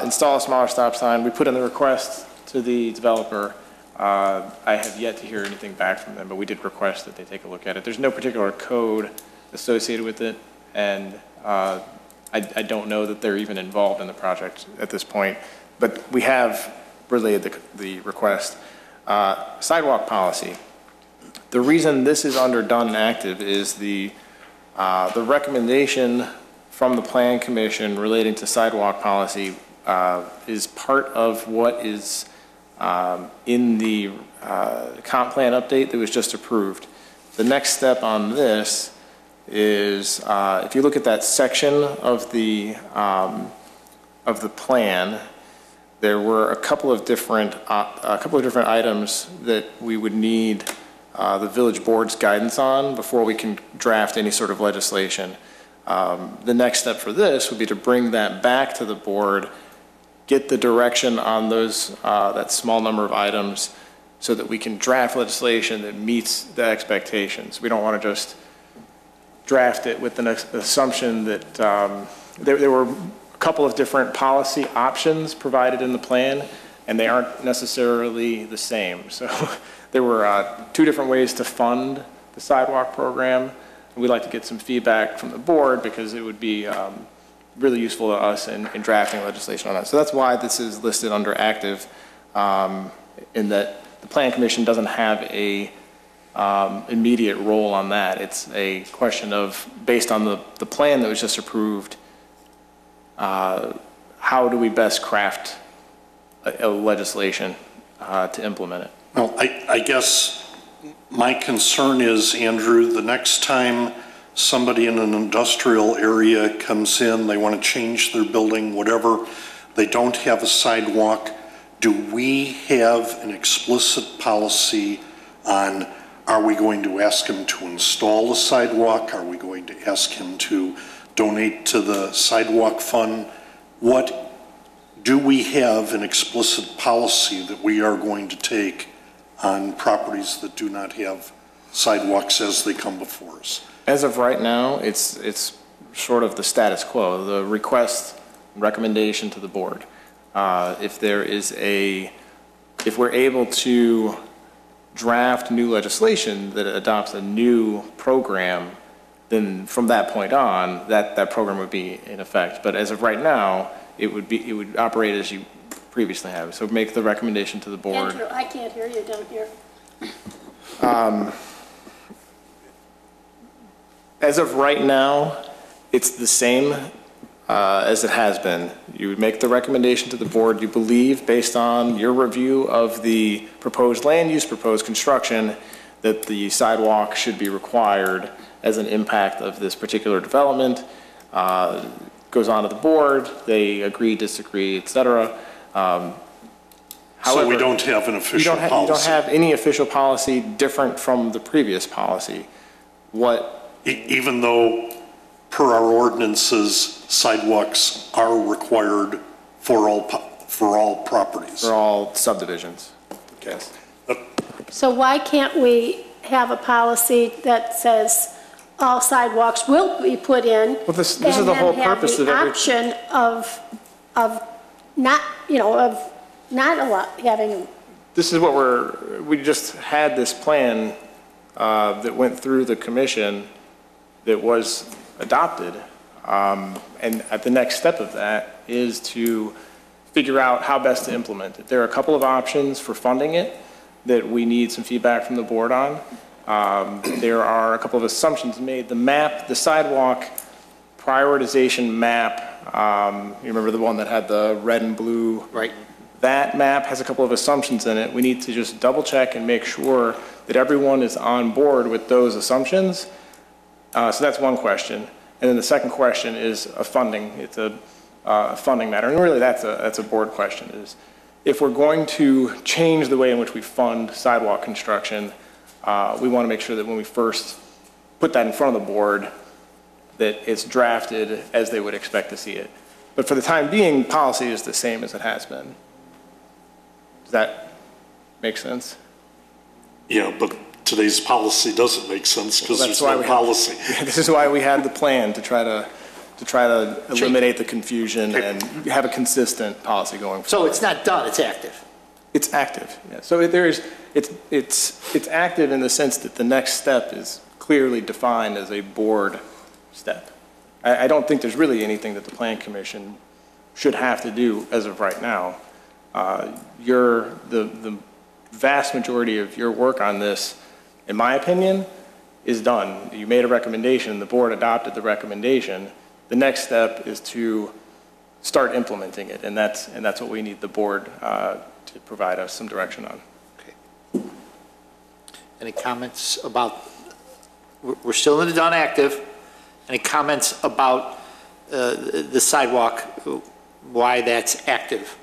Install a smaller stop sign. We put in the request to the developer. I have yet to hear anything back from them, but we did request that they take a look at it. There's no particular code associated with it, and I don't know that they're even involved in the project at this point, but we have relayed the request. Sidewalk policy. The reason this is under done and active is the recommendation from the Plan Commission relating to sidewalk policy is part of what is in the comp plan update that was just approved. The next step on this is if you look at that section of the plan, there were a couple of different items that we would need the village board's guidance on before we can draft any sort of legislation. The next step for this would be to bring that back to the board, get the direction on those that small number of items so that we can draft legislation that meets the expectations. We don't want to just draft it with the assumption that there were a couple of different policy options provided in the plan, and they aren't necessarily the same. So there were 2 different ways to fund the sidewalk program. We'd like to get some feedback from the board because it would be really useful to us in drafting legislation on that. So that's why this is listed under active, in that the Plan Commission doesn't have a immediate role on that. It's a question of, based on the plan that was just approved, how do we best craft a legislation to implement it? Well, I guess my concern is, Andrew, the next time somebody in an industrial area comes in, they want to change their building, whatever, they don't have a sidewalk, do we have an explicit policy on, are we going to ask him to install a sidewalk? Are we going to ask him to donate to the sidewalk fund? Do we have an explicit policy that we are going to take on properties that do not have sidewalks as they come before us? As of right now, it's sort of the status quo, the request, recommendation to the board. If we're able to draft new legislation that adopts a new program, then from that point on, that program would be in effect. But as of right now, it would operate as you previously have. So make the recommendation to the board. Andrew, I can't hear you down here. As of right now, it's the same as it has been. You would make the recommendation to the board you believe, based on your review of the proposed land use, proposed construction, that the sidewalk should be required as an impact of this particular development. Goes on to the board, they agree, disagree, et cetera. So we don't have an official policy? You don't have any official policy different from the previous policy. Even though, per our ordinances, sidewalks are required for all properties? For all subdivisions, yes. So why can't we have a policy that says all sidewalks will be put in? Well, this is the whole purpose of every... And then have the option of not having them. This is what we just had this plan that went through the commission that was adopted. And at the next step of that is to figure out how best to implement it. There are a couple of options for funding it that we need some feedback from the board on. There are a couple of assumptions made. The sidewalk prioritization map, you remember the one that had the red and blue? Right. That map has a couple of assumptions in it. We need to just double check and make sure that everyone is on board with those assumptions. So that's one question. And then the second question is a funding. It's a funding matter. And really that's a board question, is if we're going to change the way in which we fund sidewalk construction, we want to make sure that when we first put that in front of the board, that it's drafted as they would expect to see it. But for the time being, policy is the same as it has been. Does that make sense? Yeah, but today's policy doesn't make sense because there's no policy. This is why we had the plan, to try to eliminate the confusion and have a consistent policy going forward. So it's not done, it's active. It's active, yeah. So it's active in the sense that the next step is clearly defined as a board step. I don't think there's really anything that the Plan Commission should have to do as of right now. The vast majority of your work on this, in my opinion, is done. You made a recommendation, the board adopted the recommendation. The next step is to start implementing it, and that's what we need the board to provide us some direction on. Okay. Any comments about, we're still in the done active, any comments about the sidewalk, why that's active,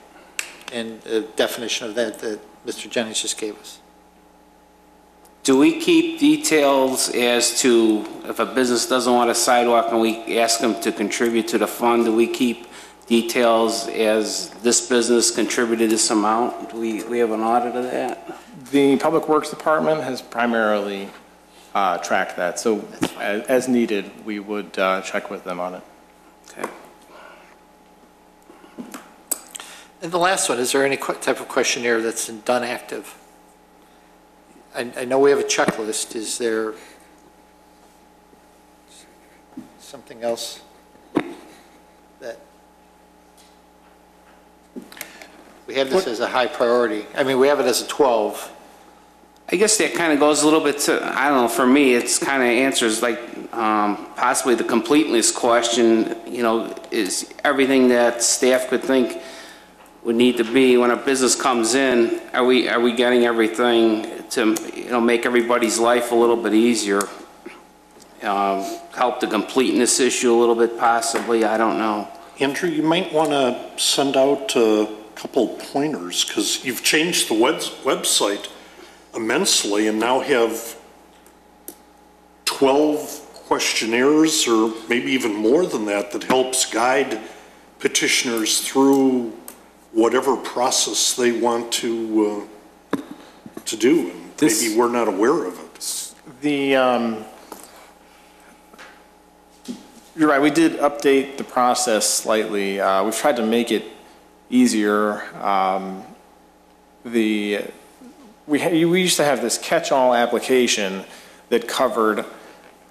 and the definition of that Mr. Jennings just gave us? Do we keep details as to if a business doesn't want a sidewalk and we ask them to contribute to the fund, do we keep details as this business contributed this amount? Do we have an audit of that? The Public Works Department has primarily tracked that, so as needed, we would check with them on it. Okay. And the last one, is there any type of questionnaire that's done active? I know we have a checklist. Is there something else that we have this as a high priority? I mean, we have it as a 12. I guess that kind of goes a little bit to, I don't know, for me, it's kind of answers like possibly the completeness question, you know, is everything that staff could think would need to be when a business comes in, are we getting everything to, you know, make everybody's life a little bit easier? Help the completeness issue a little bit possibly, I don't know. Andrew, you might want to send out a couple pointers, because you've changed the website immensely and now have 12 questionnaires, or maybe even more than that, that helps guide petitioners through whatever process they want to do. And maybe we're not aware of it. You're right, we did update the process slightly. We've tried to make it easier. We used to have this catch-all application that covered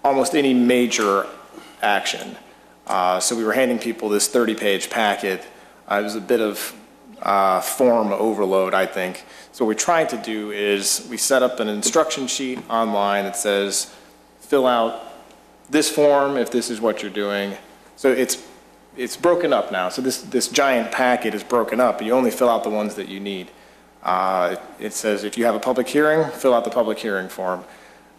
almost any major action. So we were handing people this 30-page packet. It was a bit of form overload, I think. So what we tried to do is we set up an instruction sheet online that says, fill out this form if this is what you're doing. So it's broken up now. So this giant packet is broken up. You only fill out the ones that you need. It says if you have a public hearing, fill out the public hearing form.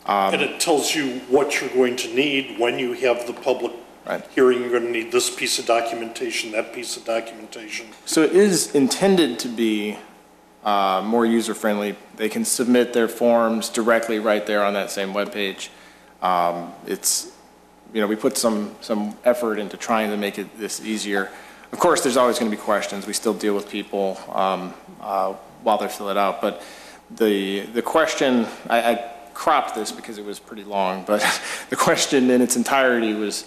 And it tells you what you're going to need when you have the public hearing. You're going to need this piece of documentation, that piece of documentation. So it is intended to be more user-friendly. They can submit their forms directly right there on that same webpage. We put some effort into trying to make this easier. Of course, there's always going to be questions. We still deal with people while they're filling it out. But the question, I cropped this because it was pretty long, but the question in its entirety was,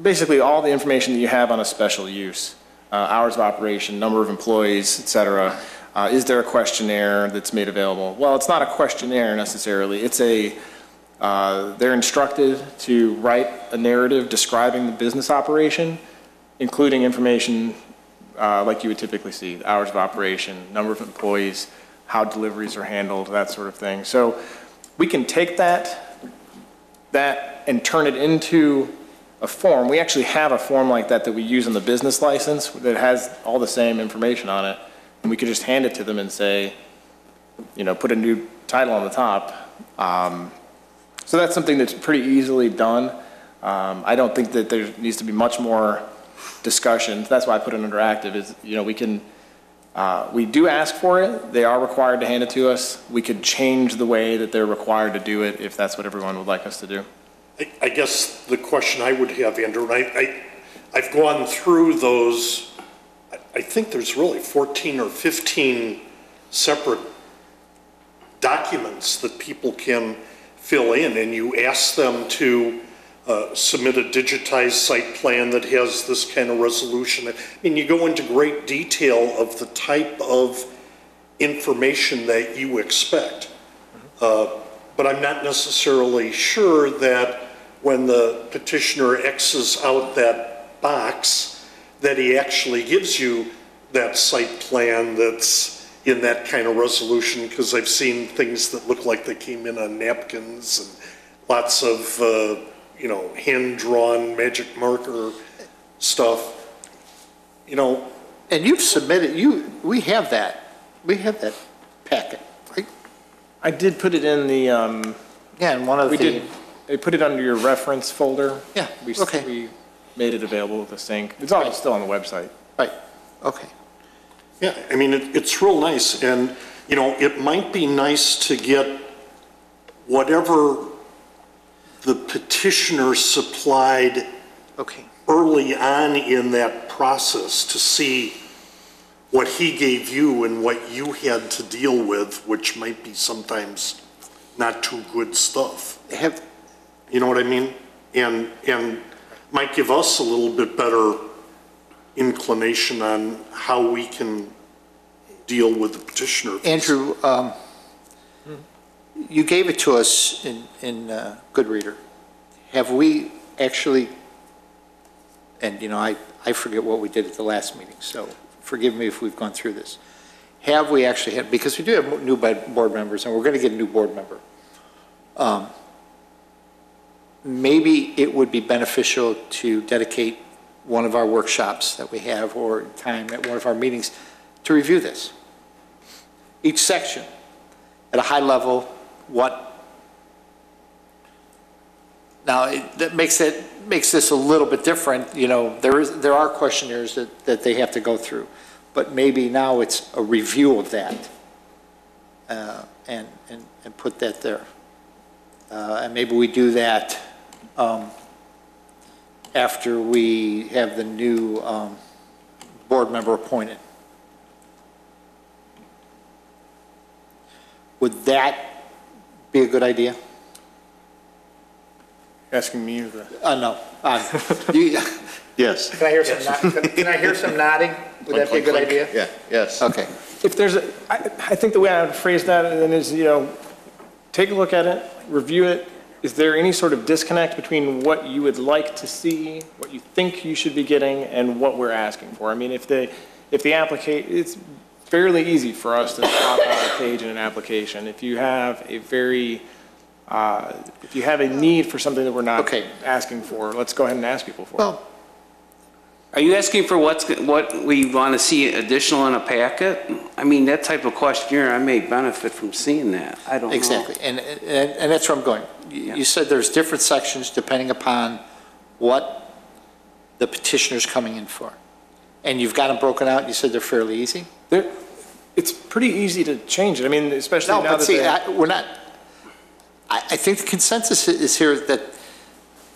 basically all the information that you have on a special use, hours of operation, number of employees, et cetera. Is there a questionnaire that's made available? Well, it's not a questionnaire necessarily. It's they're instructed to write a narrative describing the business operation, including information like you would typically see, hours of operation, number of employees, how deliveries are handled, that sort of thing. So we can take that and turn it into a form. We actually have a form like that we use in the business license that has all the same information on it. And we could just hand it to them and say, put a new title on the top. So that's something that's pretty easily done. I don't think that there needs to be much more discussion. That's why I put it under active is, we do ask for it. They are required to hand it to us. We could change the way that they're required to do it if that's what everyone would like us to do. I guess the question I would have, Andrew, and I've gone through those, I think there's really 14 or 15 separate documents that people can fill in, and you ask them to submit a digitized site plan that has this kind of resolution. I mean, you go into great detail of the type of information that you expect. But I'm not necessarily sure that when the petitioner X's out that box, that he actually gives you that site plan that's in that kind of resolution, because I've seen things that look like they came in on napkins and lots of hand-drawn magic marker stuff, And you've submitted, we have that packet, right? I did put it in the, Yeah, and one of I put it under your reference folder. Yeah, okay. We made it available with a sync. It's all still on the website. Right, okay. Yeah, I mean, it's real nice, and, it might be nice to get whatever the petitioner supplied early on in that process to see what he gave you and what you had to deal with, which might be sometimes not too good stuff. You know what I mean? And might give us a little bit better inclination on how we can deal with the petitioner. Andrew, you gave it to us in Goodreader. Have we actually, and I forget what we did at the last meeting, so forgive me if we've gone through this. Have we actually had, because we do have new board members and we're going to get a new board member. Maybe it would be beneficial to dedicate one of our workshops that we have or time at one of our meetings to review this. Each section at a high level, that makes it makes this a little bit different. There are questionnaires that they have to go through, but maybe now it's a review of that, and put that there. And maybe we do that after we have the new board member appointed. Would that be a good idea? Asking me the... No. Yes. Can I hear some nodding? Would that be a good idea? Yeah, yes. Okay. If there's I think the way I would phrase that then is, take a look at it, review it. Is there any sort of disconnect between what you would like to see, what you think you should be getting, and what we're asking for? I mean, if the applicant, it's fairly easy for us to pop out a page in an application. If you have a if you have a need for something that we're not asking for, let's go ahead and ask people for it. Are you asking for what we want to see additional in a packet? I mean, that type of questionnaire, I may benefit from seeing that. I don't know. Exactly, and that's where I'm going. You said there's different sections depending upon what the petitioner's coming in for. And you've got them broken out, and you said they're fairly easy? It's pretty easy to change it. I mean, especially now that we're not... I think the consensus is here that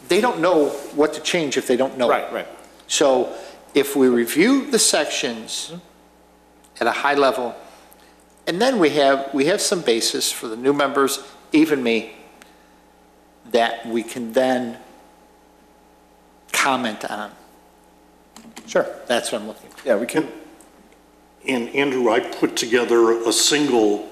they don't know what to change if they don't know. Right. So if we review the sections at a high level, and then we have some basis for the new members, even me, that we can then comment on. Sure. That's what I'm looking for. Yeah, we can. And Andrew, I put together a single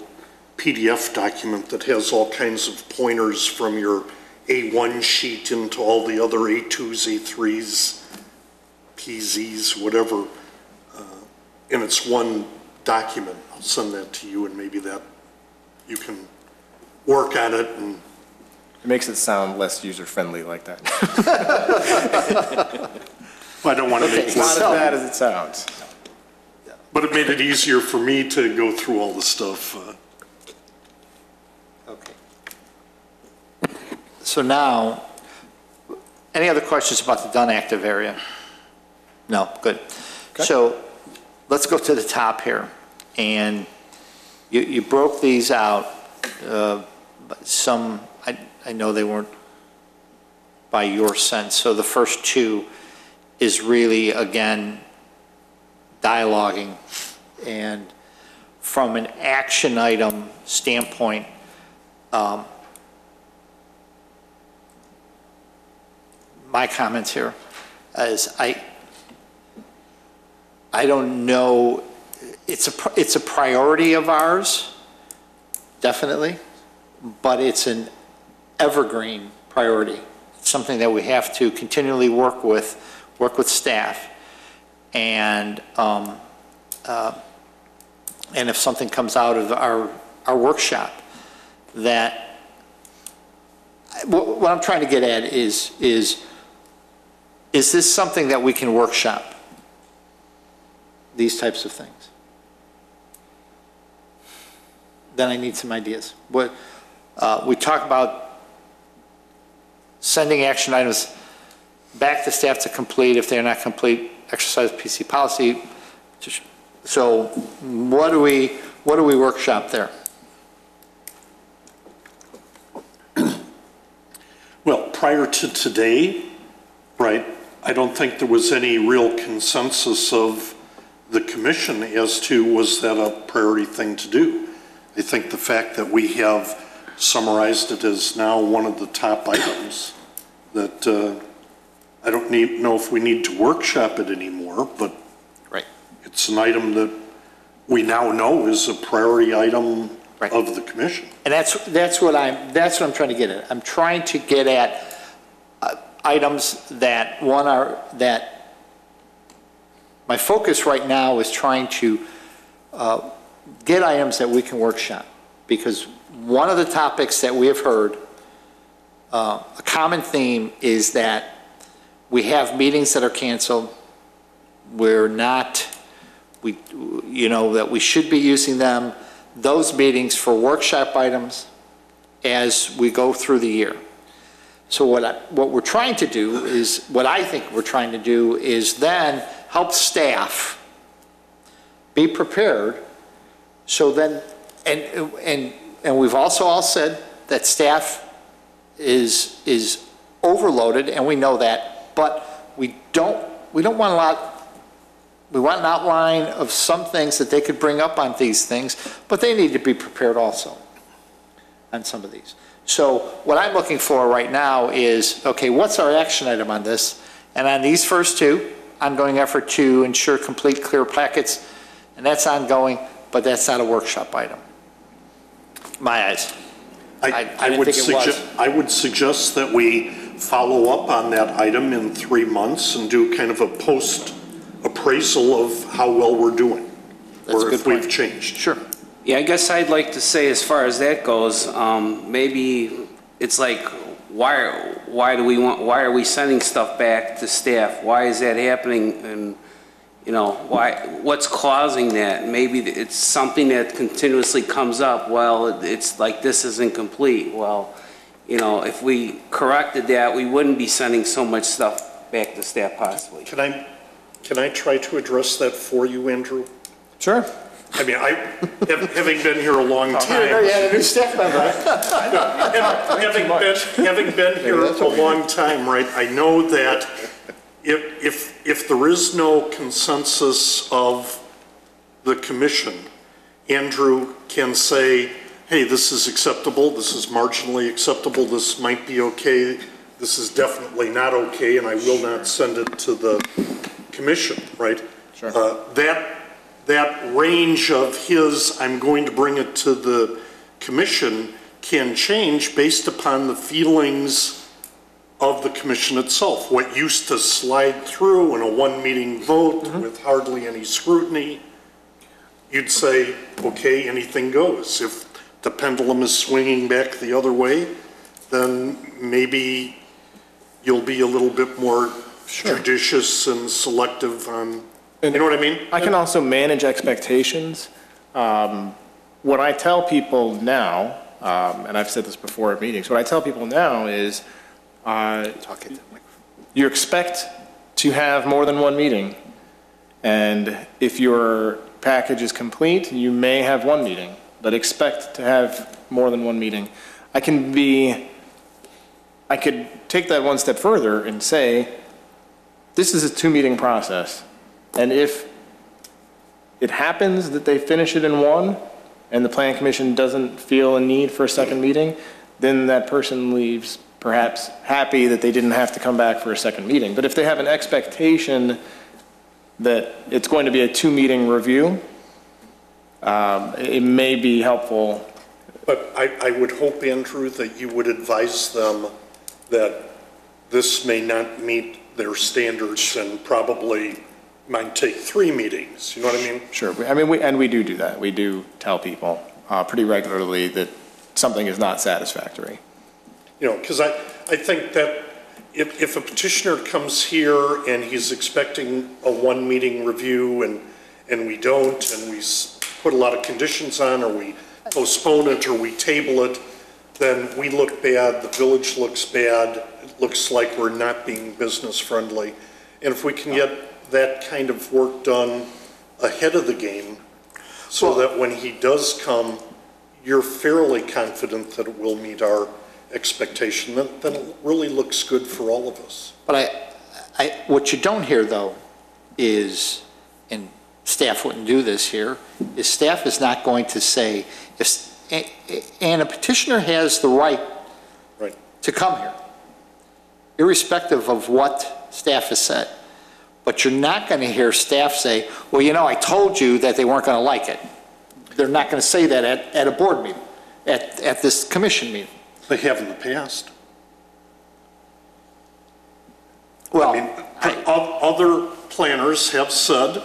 PDF document that has all kinds of pointers from your A1 sheet into all the other A2s, A3s, PZs, whatever. And it's one document. I'll send that to you, and maybe that you can work on it. And it makes it sound less user-friendly like that. I don't want to make it's not as bad as it sounds. But it made it easier for me to go through all the stuff. Okay. So now, any other questions about the done active area? No, good. Okay. So let's go to the top here. And you broke these out. Some, I know they weren't by your sense. So the first two is really, again, dialoguing. And from an action item standpoint, my comments here is I don't know, it's a priority of ours, definitely, but it's an evergreen priority. It's something that we have to continually work with staff, and if something comes out of our workshop, that what I'm trying to get at is this something that we can workshop? These types of things. Then I need some ideas. We talk about sending action items back to staff to complete if they're not complete, exercise PC policy. So what do we workshop there? Well, prior to today, right, I don't think there was any real consensus of the commission as to was that a priority thing to do. I think the fact that we have summarized it as now one of the top items, that I don't know if we need to workshop it anymore, but it's an item that we now know is a priority item of the commission. And that's what I'm trying to get at. I'm trying to get at items that my focus right now is trying to get items that we can workshop, because one of the topics that we have heard, a common theme is that we have meetings that are canceled. That we should be using them, those meetings, for workshop items as we go through the year. So what we're trying to do is, what I think we're trying to do is then help staff be prepared, so then, and we've also all said that staff is overloaded, and we know that, but we don't want a lot. We want an outline of some things that they could bring up on these things, but they need to be prepared also on some of these. So what I'm looking for right now is, okay, what's our action item on this? And on these first two, ongoing effort to ensure complete clear packets, and that's ongoing, but that's not a workshop item. My eyes. I didn't think it was. I would suggest that we follow up on that item in 3 months and do kind of a post-appraisal of how well we're doing, That's a or good if we've point. changed. Sure. Yeah, I guess I'd like to say, as far as that goes, maybe it's like, why are we sending stuff back to staff? Why is that happening? And, you know, what's causing that? Maybe it's something that continuously comes up. Well, it's like, this isn't complete. Well, you know, if we corrected that, we wouldn't be sending so much stuff back to staff possibly. Can I try to address that for you, Andrew? Sure. I mean, having been here a long time. You had a new staff member. Having been here a long time, right, I know that if there is no consensus of the commission, Andrew can say, hey, this is acceptable, this is marginally acceptable, this might be okay, this is definitely not okay, and I will not send it to the commission, right? Sure. That range of his, I'm going to bring it to the commission, can change based upon the feelings of the commission itself. What used to slide through in a one-meeting vote with hardly any scrutiny, you'd say, okay, anything goes. If the pendulum is swinging back the other way, then maybe you'll be a little bit more judicious and selective on, you know what I mean? I can also manage expectations. What I tell people now, and I've said this before at meetings, what I tell people now is you expect to have more than one meeting. And if your package is complete, you may have one meeting, but expect to have more than one meeting. I could take that one step further and say, this is a 2-meeting process. And if it happens that they finish it in one and the Plan Commission doesn't feel a need for a second meeting, then that person leaves perhaps happy that they didn't have to come back for a second meeting. But if they have an expectation that it's going to be a 2-meeting review, it may be helpful. But I would hope, Andrew, that you would advise them that this may not meet their standards and probably might take 3 meetings, you know what I mean? Sure, I mean, we do that. We do tell people pretty regularly that something is not satisfactory. You know, because I think that if a petitioner comes here and he's expecting a 1-meeting review and we don't, and we put a lot of conditions on, or we postpone it, or we table it, then we look bad, the village looks bad, it looks like we're not being business friendly. And if we can get that kind of work done ahead of the game, so that when he does come, you're fairly confident that it will meet our expectation, then it really looks good for all of us. But what you don't hear, though, is, and staff wouldn't do this here, is staff is not going to say, and a petitioner has the right to come here, irrespective of what staff has said. But you're not going to hear staff say, well, you know, I told you that they weren't going to like it. They're not going to say that at a board meeting, at this commission meeting. They have in the past. Well, I mean, other planners have said,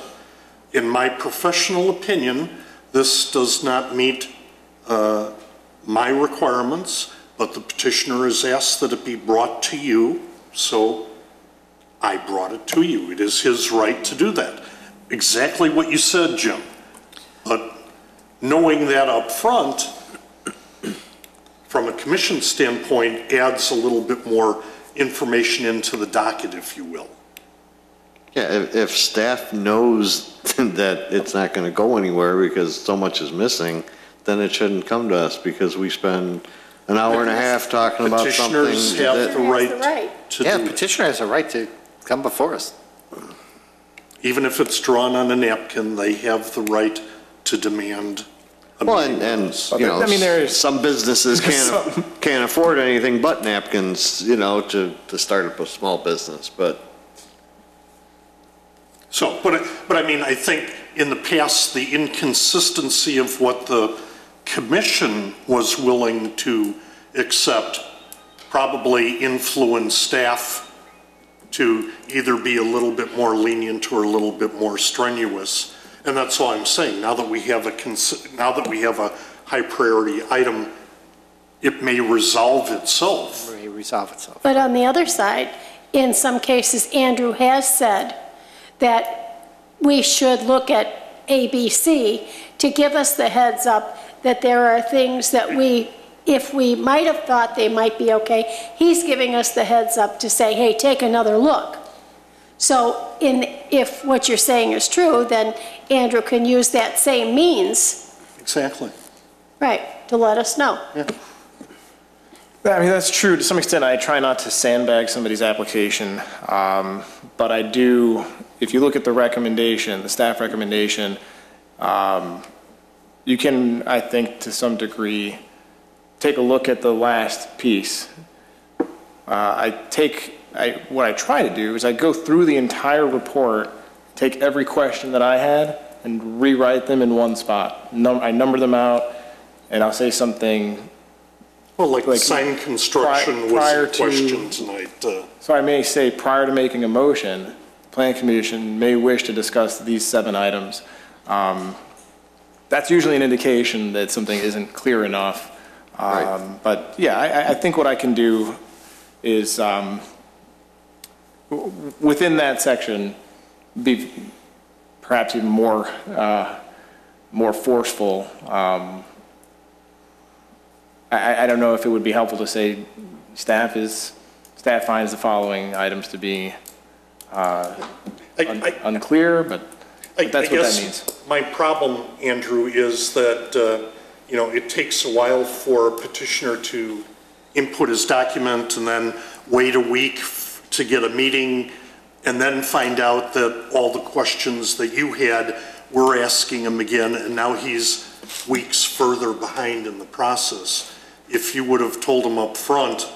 in my professional opinion, this does not meet my requirements, but the petitioner has asked that it be brought to you, so I brought it to you. It is his right to do that. Exactly what you said, Jim. But knowing that up front, from a commission standpoint, adds a little bit more information into the docket, if you will. Yeah, if staff knows that it's not going to go anywhere because so much is missing, then it shouldn't come to us because we spend an hour and a half talking about something. Petitioners have the Has the right right. to Yeah, do it. petitioner has a right to come before us. Even if it's drawn on a napkin, they have the right to demand a Well, meeting with and, us. you know, I mean, there's- some businesses can't afford anything but napkins, you know, to start up a small business, but So, but I mean, I think in the past, the inconsistency of what the commission was willing to accept probably influenced staff to either be a little bit more lenient or a little bit more strenuous. And that's all I'm saying. Now that we have a high priority item, it may resolve itself. May resolve itself. But on the other side, in some cases, Andrew has said that we should look at ABC to give us the heads up that there are things that if we might have thought they might be okay, he's giving us the heads up to say, hey, take another look. So if what you're saying is true, then Andrew can use that same means, Exactly. right, to let us know. I mean, that's true. To some extent, I try not to sandbag somebody's application. But I do, if you look at the recommendation, the staff recommendation, you can, I think, to some degree, take a look at the last piece. What I try to do is I go through the entire report, take every question that I had, and rewrite them in one spot. I number them out, and I'll say something. Well, like Like, sign construction prior was to- a question tonight. So I may say, prior to making a motion, the Plan Commission may wish to discuss these 7 items. That's usually an indication that something isn't clear enough. But yeah, I think what I can do is, within that section, be perhaps even more forceful. I don't know if it would be helpful to say staff finds the following items to be unclear, but that's what that means. My problem, Andrew, is that, it takes a while for a petitioner to input his document and then wait a week to get a meeting and then find out that all the questions that you had, we're asking him again, and now he's weeks further behind in the process. If you would have told him up front,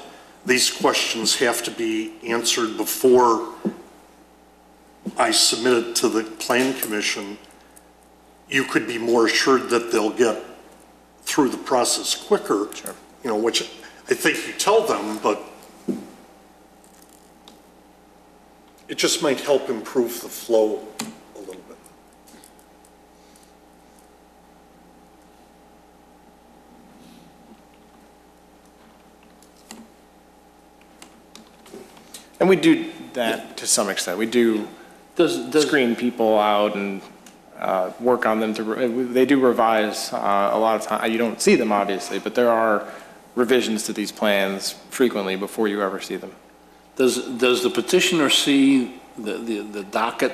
these questions have to be answered before I submit it to the Plan Commission, you could be more assured that they'll get through the process quicker. Sure. Which I think you tell them, but it just might help improve the flow a little bit. And we do that to some extent. We do screen people out and work on them. They do revise a lot of time. You don't see them, obviously, but there are revisions to these plans frequently before you ever see them. Does the petitioner see the docket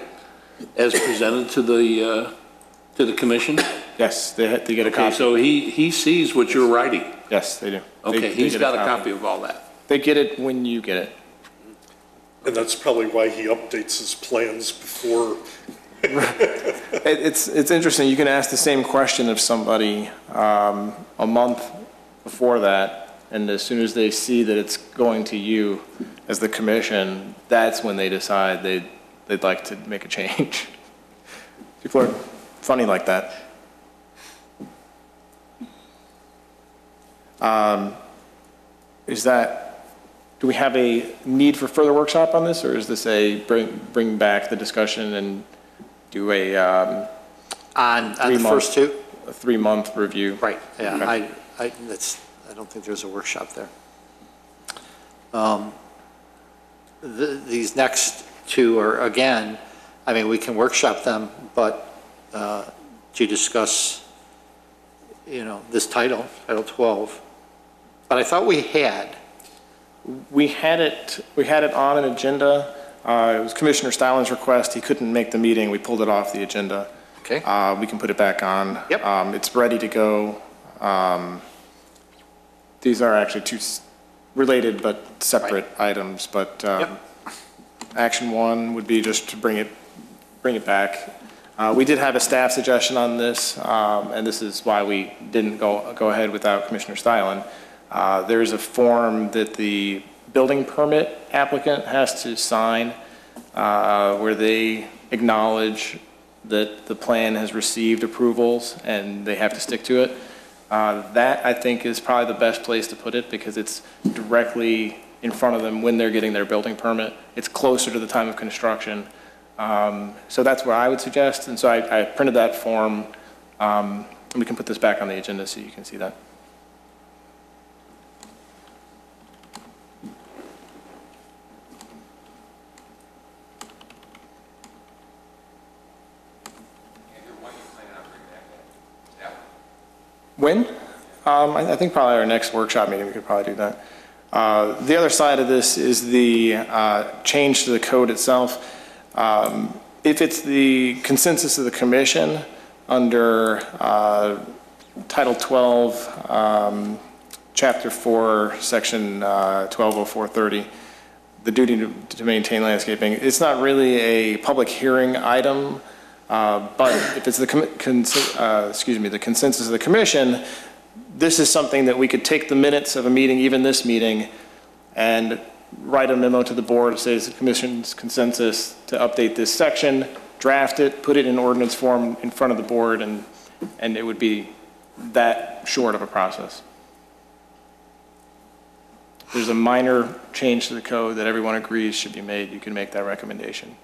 as presented to the commission? Yes, they get a Okay, copy. so he sees what you're writing. Yes, they do. Okay, They he's get got a copy of all that. They get it when you get it. And that's probably why he updates his plans before. It's interesting. You can ask the same question of somebody a month before that, and as soon as they see that it's going to you as the commission, that's when they decide they'd like to make a change. People are funny like that. Do we have a need for further workshop on this, or is this a bring back the discussion and do a On the first two? a 3-month review? Right, yeah, Okay. I don't think there's a workshop there. These next two are, again, I mean, we can workshop them, but to discuss, this Title 12, but I thought we had. We had it on an agenda. It was Commissioner Stylin's request. He couldn't make the meeting. We pulled it off the agenda. Okay. We can put it back on. Yep. It's ready to go. These are actually two related but separate items, but action one would be just to bring it back. We did have a staff suggestion on this, and this is why we didn't go ahead without Commissioner Stylin. There is a form that the building permit applicant has to sign where they acknowledge that the plan has received approvals and they have to stick to it. That, I think, is probably the best place to put it because it's directly in front of them when they're getting their building permit. It's closer to the time of construction. So that's what I would suggest. And so I printed that form. And we can put this back on the agenda so you can see that. When? I think probably our next workshop meeting, we could probably do that. The other side of this is the change to the code itself. If it's the consensus of the commission under Title 12, Chapter 4, Section 120430, the duty to maintain landscaping, it's not really a public hearing item. But if it's the consensus of the commission, this is something that we could take the minutes of a meeting, even this meeting, and write a memo to the board, say it's the commission's consensus to update this section, draft it, put it in ordinance form in front of the board, and it would be that short of a process. There's a minor change to the code that everyone agrees should be made. You can make that recommendation.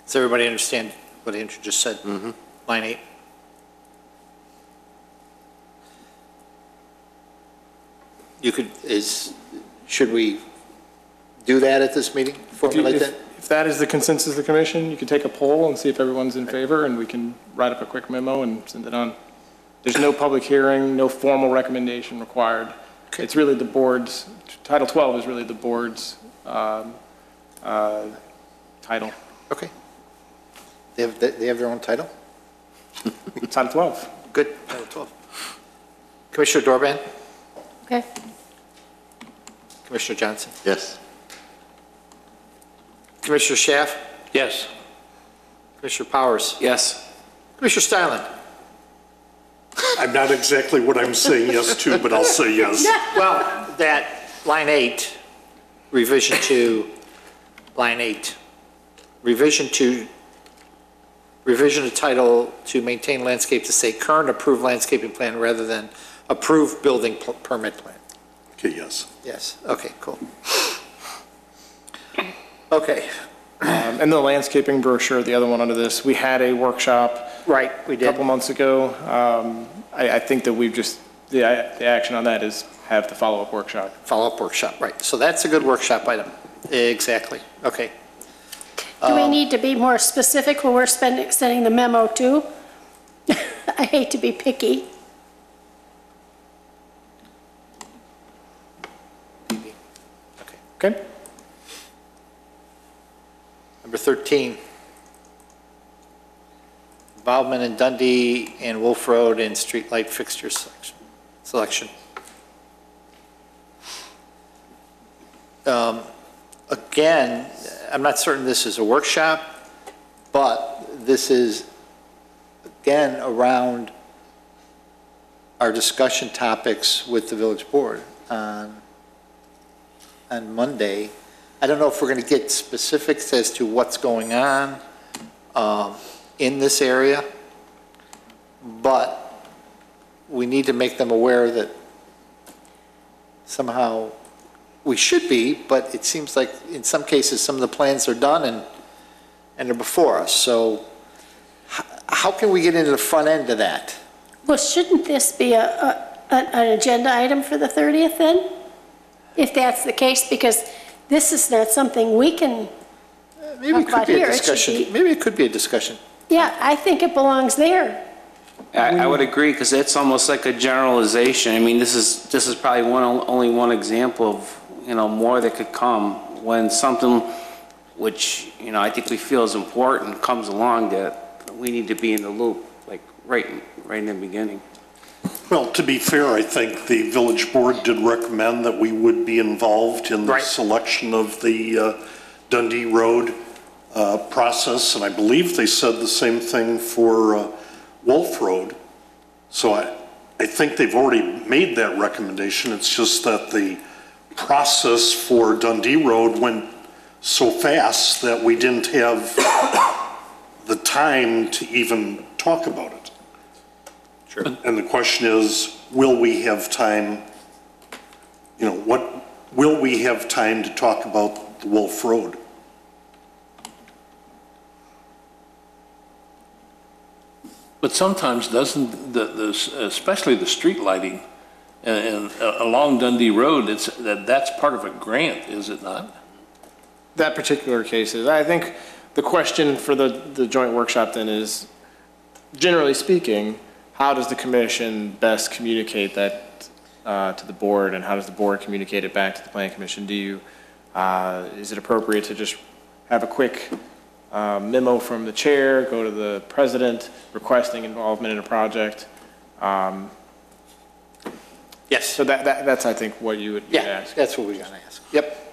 Does everybody understand what Andrew just said? Mm-hmm. Line 8. Should we do that at this meeting? Formulate that? If that is the consensus of the commission, you can take a poll and see if everyone's in favor, and we can write up a quick memo and send it on. There's no public hearing, no formal recommendation required. Okay. It's really the board's, Title 12 is really the board's title. Okay. They have their own title? Title 12. Good, Title 12. Commissioner Dorban? Okay. Commissioner Johnson? Yes. Commissioner Schaaf? Yes. Commissioner Powers? Yes. Commissioner Stylen? I'm not exactly what I'm saying yes to, but I'll say yes. Well, that line 8, revision to line 8, revision to title to maintain landscape to say current approved landscaping plan rather than approved building permit plan. Okay, yes. Yes, okay, cool. Okay. And the landscaping brochure, the other one under this, we had a workshop. Right, we did. A couple months ago. I think that we've just, the action on that is have the follow-up workshop. Follow-up workshop, right. So that's a good workshop item. Exactly, okay. Do we need to be more specific when we're sending the memo to? I hate to be picky. Okay. Number 13. Involvement in Dundee and Wolf Road in streetlight fixture selection. Again, I'm not certain this is a workshop, but this is, again, around our discussion topics with the village board on Monday. I don't know if we're going to get specifics as to what's going on in this area, but we need to make them aware that somehow we should be, but it seems like in some cases some of the plans are done and they're before us. So how can we get into the front end of that? Well, shouldn't this be an agenda item for the 30th then? If that's the case, because this is not something we can Maybe it talk could about be a here. It should discussion. be- Maybe it could be a discussion. Yeah, I think it belongs there. I would agree, because it's almost like a generalization. I mean, this is probably only one example of, more that could come when something which, I think we feel is important comes along, that we need to be in the loop, like right in the beginning. Well, to be fair, I think the village board did recommend that we would be involved in the selection of the Dundee Road process, and I believe they said the same thing for Wolf Road. So I think they've already made that recommendation. It's just that the process for Dundee Road went so fast that we didn't have the time to even talk about it. Sure. And the question is, will we have time, will we have time to talk about the Wolf Road? But sometimes doesn't especially the street lighting and along Dundee Road, that's part of a grant, is it not? That particular case is, I think the question for the joint workshop then is, generally speaking, how does the commission best communicate that to the board, and how does the board communicate it back to the planning commission? Is it appropriate to just have a quick memo from the chair, go to the president requesting involvement in a project? Yes. So that's, I think, what you would ask. That's what we're going to ask. Yep.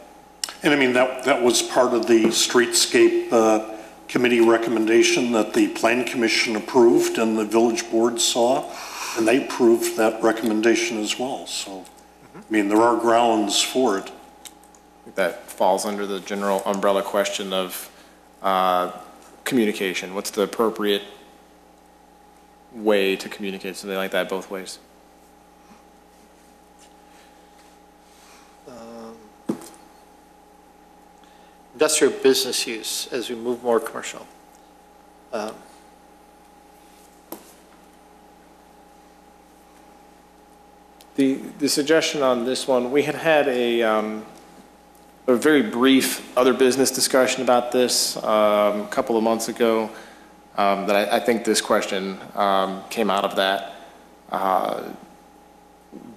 And I mean, that was part of the streetscape committee recommendation that the plan commission approved and the village board saw, and they approved that recommendation as well. So, I mean, there are grounds for it. That falls under the general umbrella question of communication. What's the appropriate way to communicate something like that both ways? Industrial business use as we move more commercial. The suggestion on this one, we had a very brief other business discussion about this a couple of months ago, that I think this question came out of that.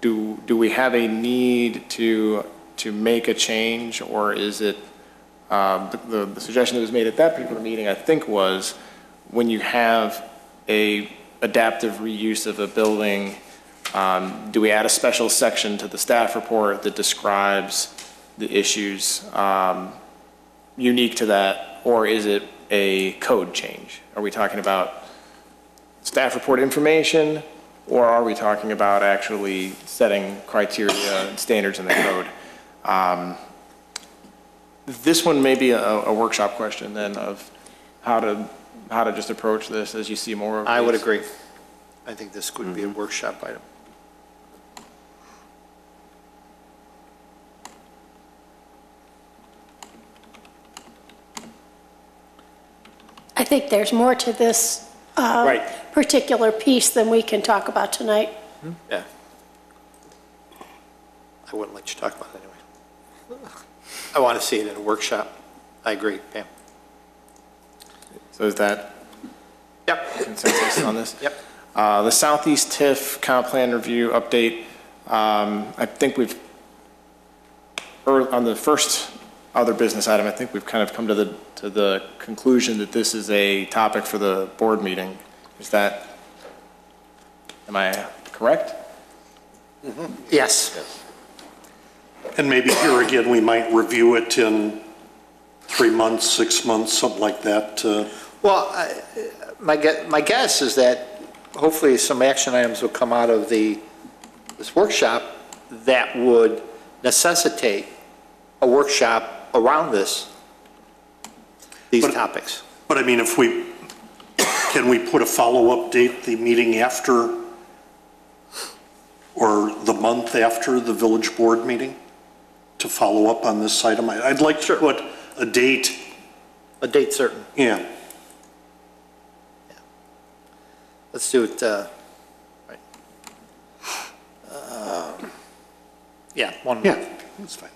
Do we have a need to make a change, or is it the suggestion that was made at that particular meeting, I think, was when you have a adaptive reuse of a building, do we add a special section to the staff report that describes the issues unique to that, or is it a code change? Are we talking about staff report information, or are we talking about actually setting criteria and standards in the code? This one may be a workshop question then of how to just approach this as you see more of I would these. agree. I think this could be a workshop item. I think there's more to this particular piece than we can talk about tonight. Yeah. I wouldn't let you talk about it anyway. I want to see it in a workshop. I agree, Pam. So is that consensus on this? Yep. The Southeast TIF comp plan review update, I think on the first other business item, I think we've kind of come to the conclusion that this is a topic for the board meeting. Am I correct? Mm-hmm. Yes. And maybe here again, we might review it in 3 months, 6 months, something like that. Well, my guess is that hopefully some action items will come out of this workshop that would necessitate a workshop around these topics. But I mean, can we put a follow-up date, the meeting after or the month after the village board meeting to follow up on this item? I'd like to put a date. A date certain. Yeah. Let's do it, right. Yeah, one. Yeah, that's fine.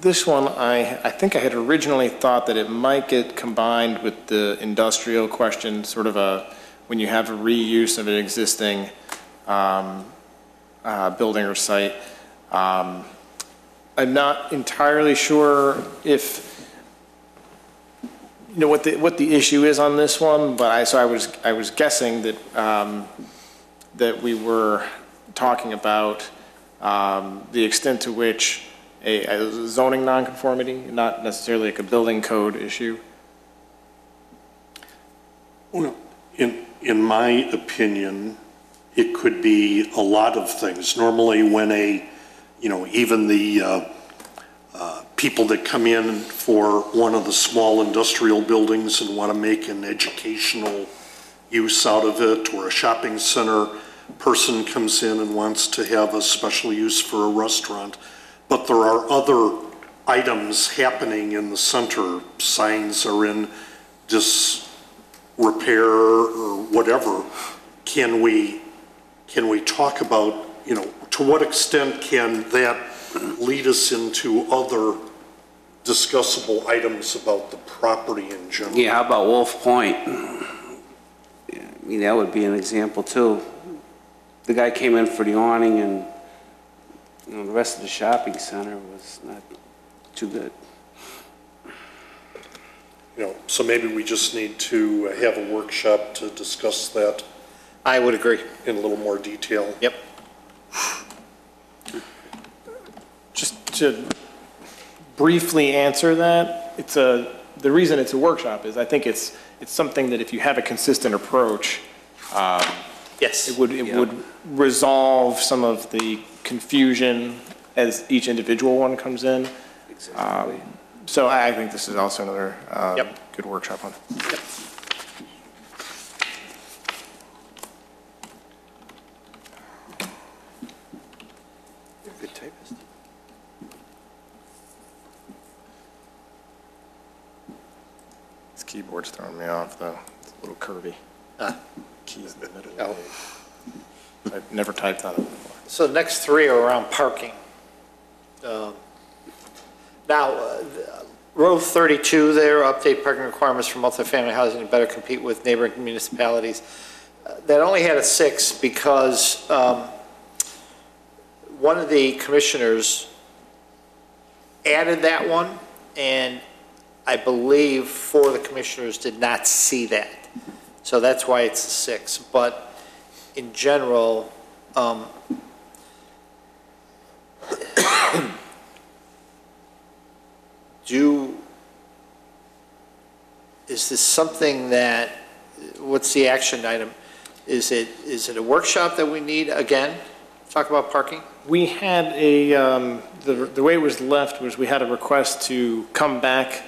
This one, I think I had originally thought that it might get combined with the industrial question, sort of when you have a reuse of an existing building or site. I'm not entirely sure if, what the issue is on this one, but I was guessing that that we were talking about the extent to which a zoning nonconformity, not necessarily like a building code issue. Well, in my opinion, it could be a lot of things. Normally when even the people that come in for one of the small industrial buildings and want to make an educational use out of it, or a shopping center person comes in and wants to have a special use for a restaurant. But there are other items happening in the center. Signs are in disrepair or whatever. Can we talk about, to what extent can that lead us into other discussable items about the property in general? Yeah, how about Wolf Point? I mean, that would be an example too. The guy came in for the awning, and the rest of the shopping center was not too good. So maybe we just need to have a workshop to discuss that I would agree. in a little more detail. Yep. Just to briefly answer that, the reason it's a workshop is I think it's something that if you have a consistent approach, Yes. it would resolve some of the confusion as each individual one comes in. Exactly. So I think this is also another Yep. good workshop one. Yep. Good typist. This keyboard's throwing me off though. It's a little curvy. Keys in the middle. Oh. I've never typed on it before. So the next three are around parking. Now, row 32 there, update parking requirements for multifamily housing to better compete with neighboring municipalities. That only had a 6 because one of the commissioners added that one, and I believe 4 of the commissioners did not see that. So that's why it's a 6. But in general, is this something that, what's the action item? Is it a workshop that we need again? Talk about parking? We had the way it was left was we had a request to come back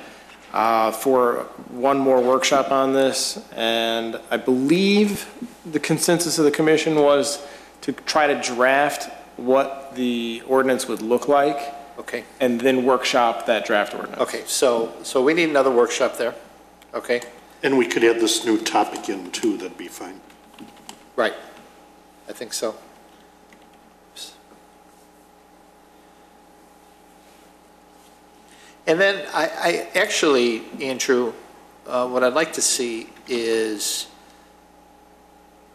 for one more workshop on this, and I believe the consensus of the commission was to try to draft what the ordinance would look like. Okay. And then workshop that draft ordinance. Okay, so we need another workshop there, okay? And we could add this new topic in too, that'd be fine. Right, I think so. And then I actually, Andrew, what I'd like to see is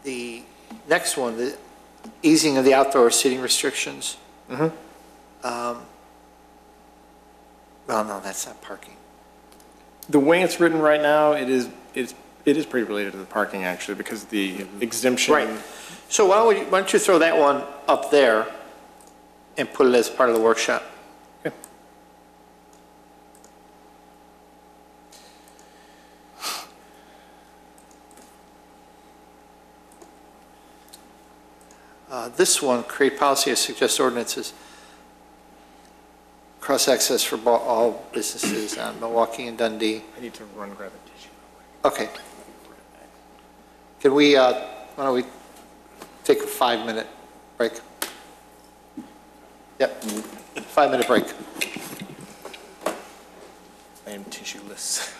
the next one, the easing of the outdoor seating restrictions. Mm-hmm. Well, no, that's not parking. The way it's written right now, it is pretty related to the parking actually, because the exemption. Right. So why don't you throw that one up there and put it as part of the workshop? Okay. This one, create policy or suggest ordinances. Cross-access for all businesses on Milwaukee and Dundee. I need to run grab a tissue. Okay. Can we, why don't we take a 5-minute break? Yep, 5-minute break. I am tissueless.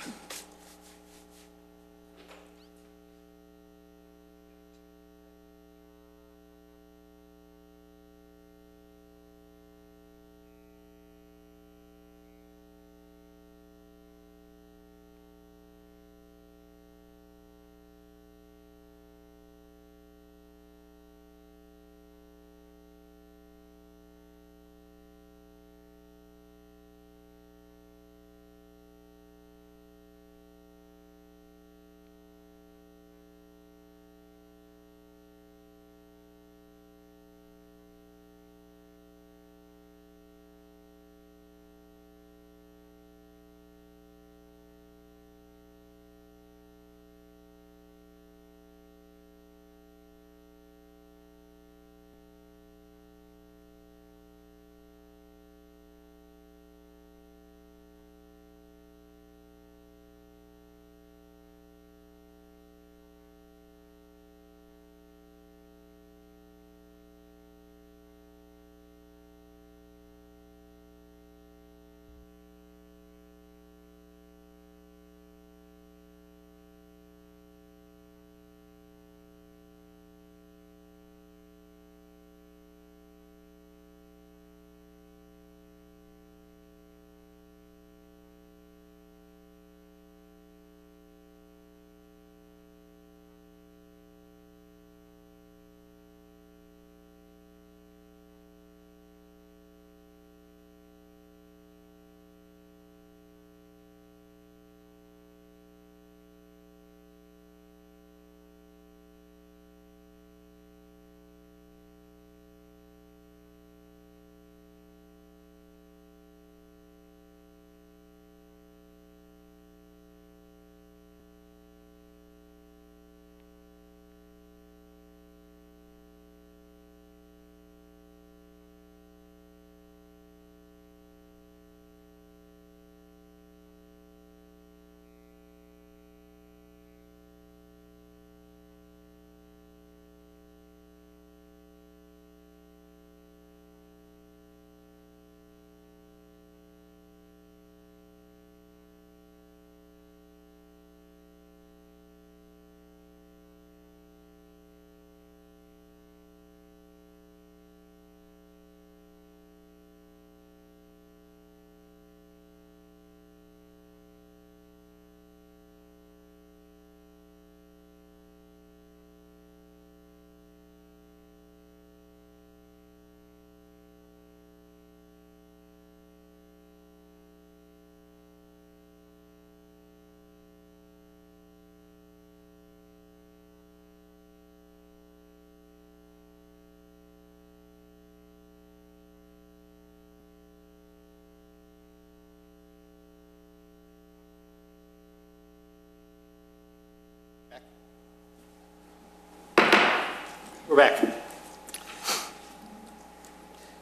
We're back.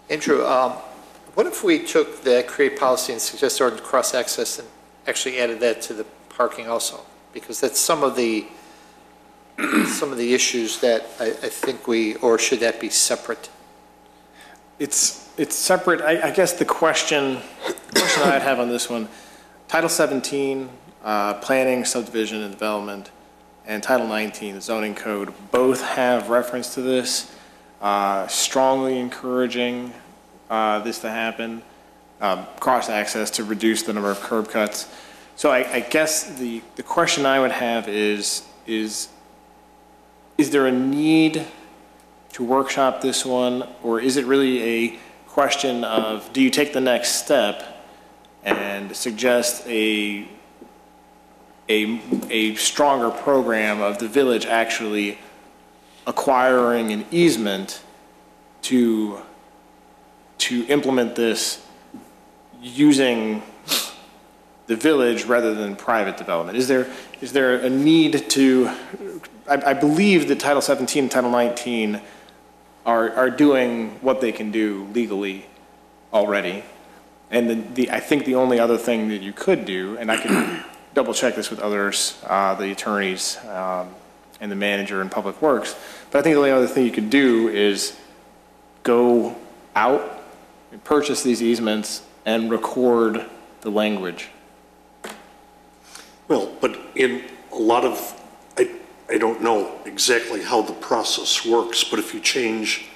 Andrew, what if we took the create policy and suggest ordinance cross-access and actually added that to the parking also? Because that's some of the issues that I think or should that be separate? It's separate. I guess the question I'd have on this one, Title 17, Planning, Subdivision, and Development, and Title 19, the Zoning Code, both have reference to this, strongly encouraging this to happen, cross-access to reduce the number of curb cuts. So I guess the question I would have is there a need to workshop this one, or is it really a question of, do you take the next step and suggest a stronger program of the village actually acquiring an easement to implement this using the village rather than private development? Is there a need to, I believe that Title 17 and Title 19 are doing what they can do legally already. And I think the only other thing that you could do, and I can double check this with others, the attorneys and the manager in Public Works, but I think the only other thing you could do is go out and purchase these easements and record the language. Well, but in a lot of, I don't know exactly how the process works, but if you change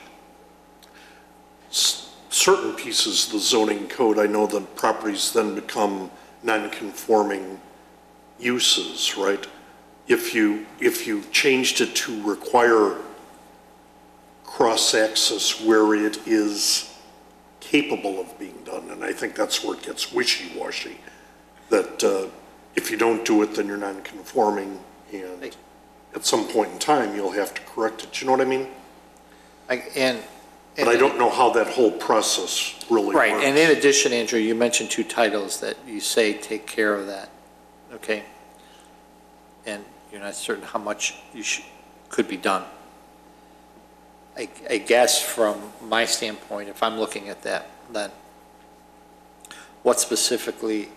certain pieces of the zoning code, I know that properties then become non-conforming uses, right? If you changed it to require cross-access where it is capable of being done, and I think that's where it gets wishy-washy, that if you don't do it, then you're non-conforming, and at some point in time, you'll have to correct it. You know what I mean? But I don't know how that whole process really works. Right, and in addition, Andrew, you mentioned two titles that you say take care of that, okay? And you're not certain how much could be done. I guess from my standpoint, if I'm looking at that, then what specifically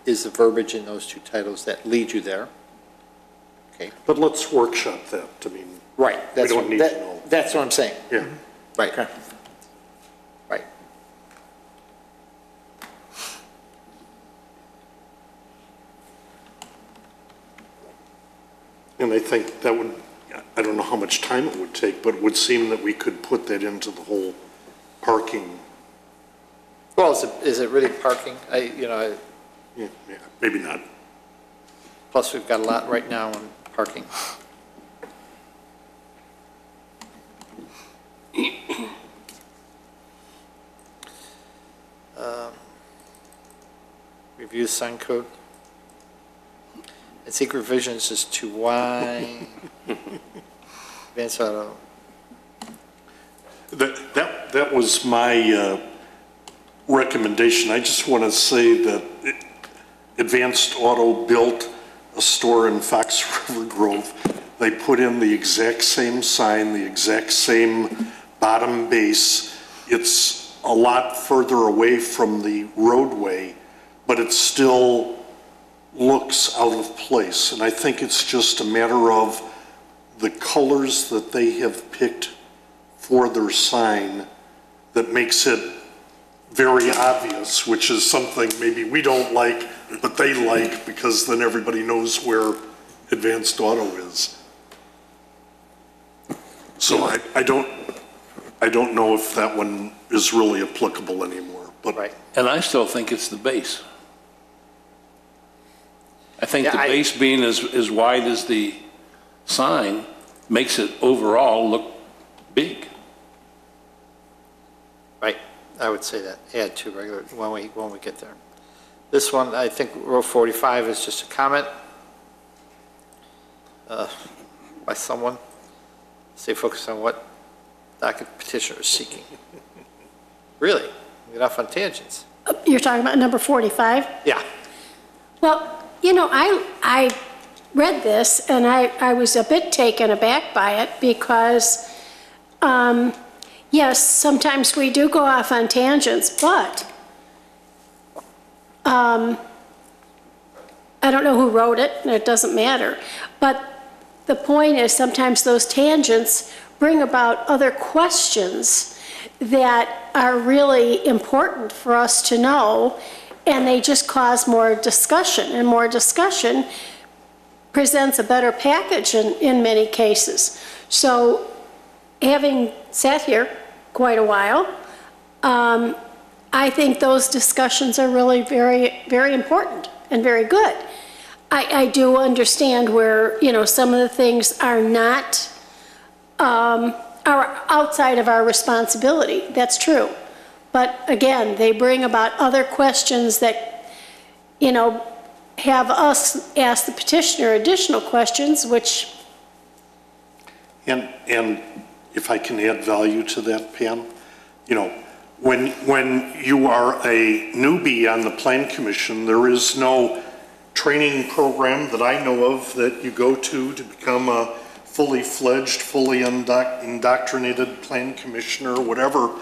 is the verbiage in those two titles that lead you there? Okay. But let's workshop that. I mean, right. We don't need to know. That's what I'm saying. Yeah. Right. Okay. Right. And I think that would, I don't know how much time it would take, but it would seem that we could put that into the whole parking. Well, is it really parking? Yeah, maybe not. Plus, we've got a lot right now on parking. Review sign code. I think revisions is too wide. Advance auto. That was my recommendation. I just want to say that Advanced Auto built a store in Fox River Grove. They put in the exact same sign, the exact same bottom base. It's a lot further away from the roadway, but it still looks out of place. And I think it's just a matter of the colors that they have picked for their sign that makes it very obvious, which is something maybe we don't like, but they like, because then everybody knows where Advanced Auto is. So I don't know if that one is really applicable anymore, but. Right. And I still think it's the base. I think Yeah, the base being as wide as the sign makes it overall look big. Right, I would say that, add to regular, when we get there. This one, I think row 45 is just a comment by someone. Stay focused on what docket petitioner is seeking. Really, get off on tangents. You're talking about number 45? Yeah, Well, you know, I read this, and I was a bit taken aback by it because, yes, sometimes we do go off on tangents, but I don't know who wrote it, and it doesn't matter. But the point is sometimes those tangents bring about other questions that are really important for us to know, and they just cause more discussion, and more discussion presents a better package in many cases. So having sat here quite a while, I think those discussions are really very, very important and very good. I do understand where, you know, some of the things are not, are outside of our responsibility. That's true. But again, they bring about other questions that, you know, have us ask the petitioner additional questions, which... And if I can add value to that, Pam, you know, when you are a newbie on the Plan Commission, there is no training program that I know of that you go to become a fully fledged, fully indoctrinated Plan Commissioner or whatever.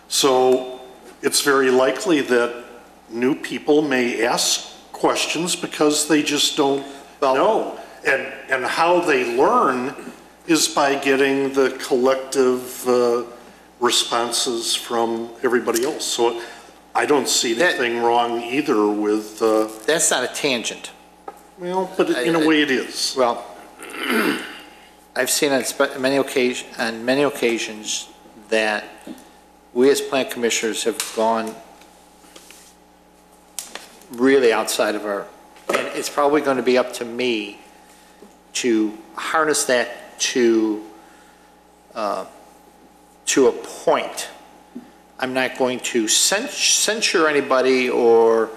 So it's very likely that new people may ask questions because they just don't know. And how they learn is by getting the collective responses from everybody else. So I don't see anything wrong either with... That's not a tangent. Well, but in a way it is. Well, I've seen on many occasions that we as Plan Commissioners have gone really outside of our, and it's probably going to be up to me to harness that to a point. I'm not going to censure anybody but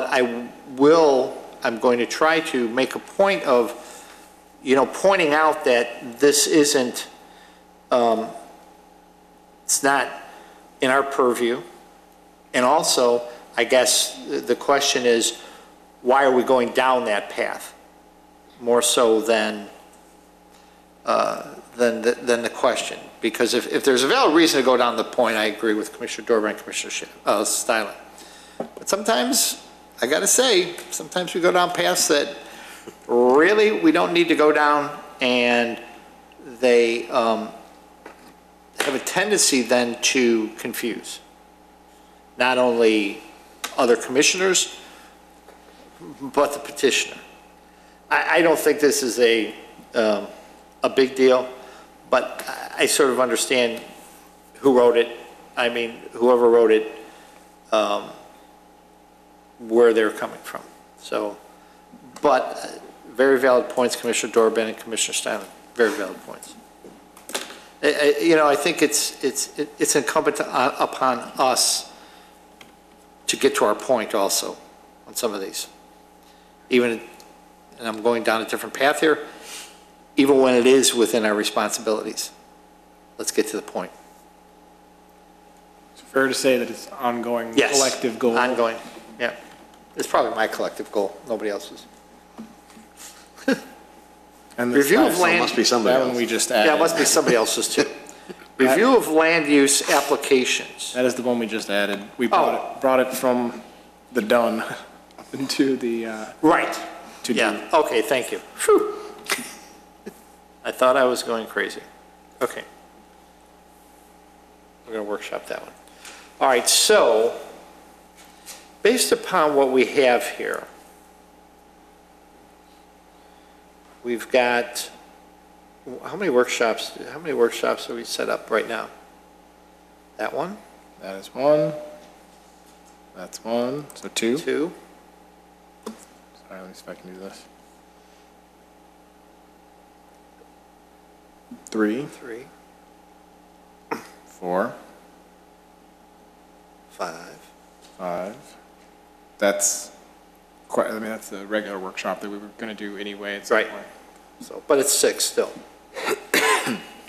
I'm going to try to make a point of, you know, pointing out that this isn't, it's not in our purview. And also, I guess the question is, why are we going down that path? More so than the question. Because if there's a valid reason to go down the point, I agree with Commissioner Dorbin and Commissioner Steilen. But sometimes, I gotta say, sometimes we go down paths that really we don't need to go down, and they have a tendency then to confuse not only other commissioners, but the petitioner. I don't think this is a big deal, but I sort of understand who wrote it. I mean, whoever wrote it, where they're coming from. So, but very valid points, Commissioner Dorbin and Commissioner Steilen. Very valid points. You know, I think it's incumbent upon us to get to our point also on some of these. Even, and I'm going down a different path here, even when it is within our responsibilities. Let's get to the point. It's fair to say that it's ongoing, yes, collective goal. Ongoing, yeah. It's probably my collective goal, nobody else's. And review of land, must be somebody that one we just added. yeah, it must be somebody else's too. Review of land use applications. That is the one we just added. We brought it from the done into the Right. to Yeah. do. Okay. Thank you. Whew. I thought I was going crazy. Okay. We're going to workshop that one. All right. So, based upon what we have here, we've got, how many workshops are we set up right now? That one? That is one. That's one. So two. Two. Sorry, let me see if I can do this. Three. Three. 4. 5. 5. That's quite, I mean, that's the regular workshop that we were going to do anyway at some Right. point. So, but it's 6 still.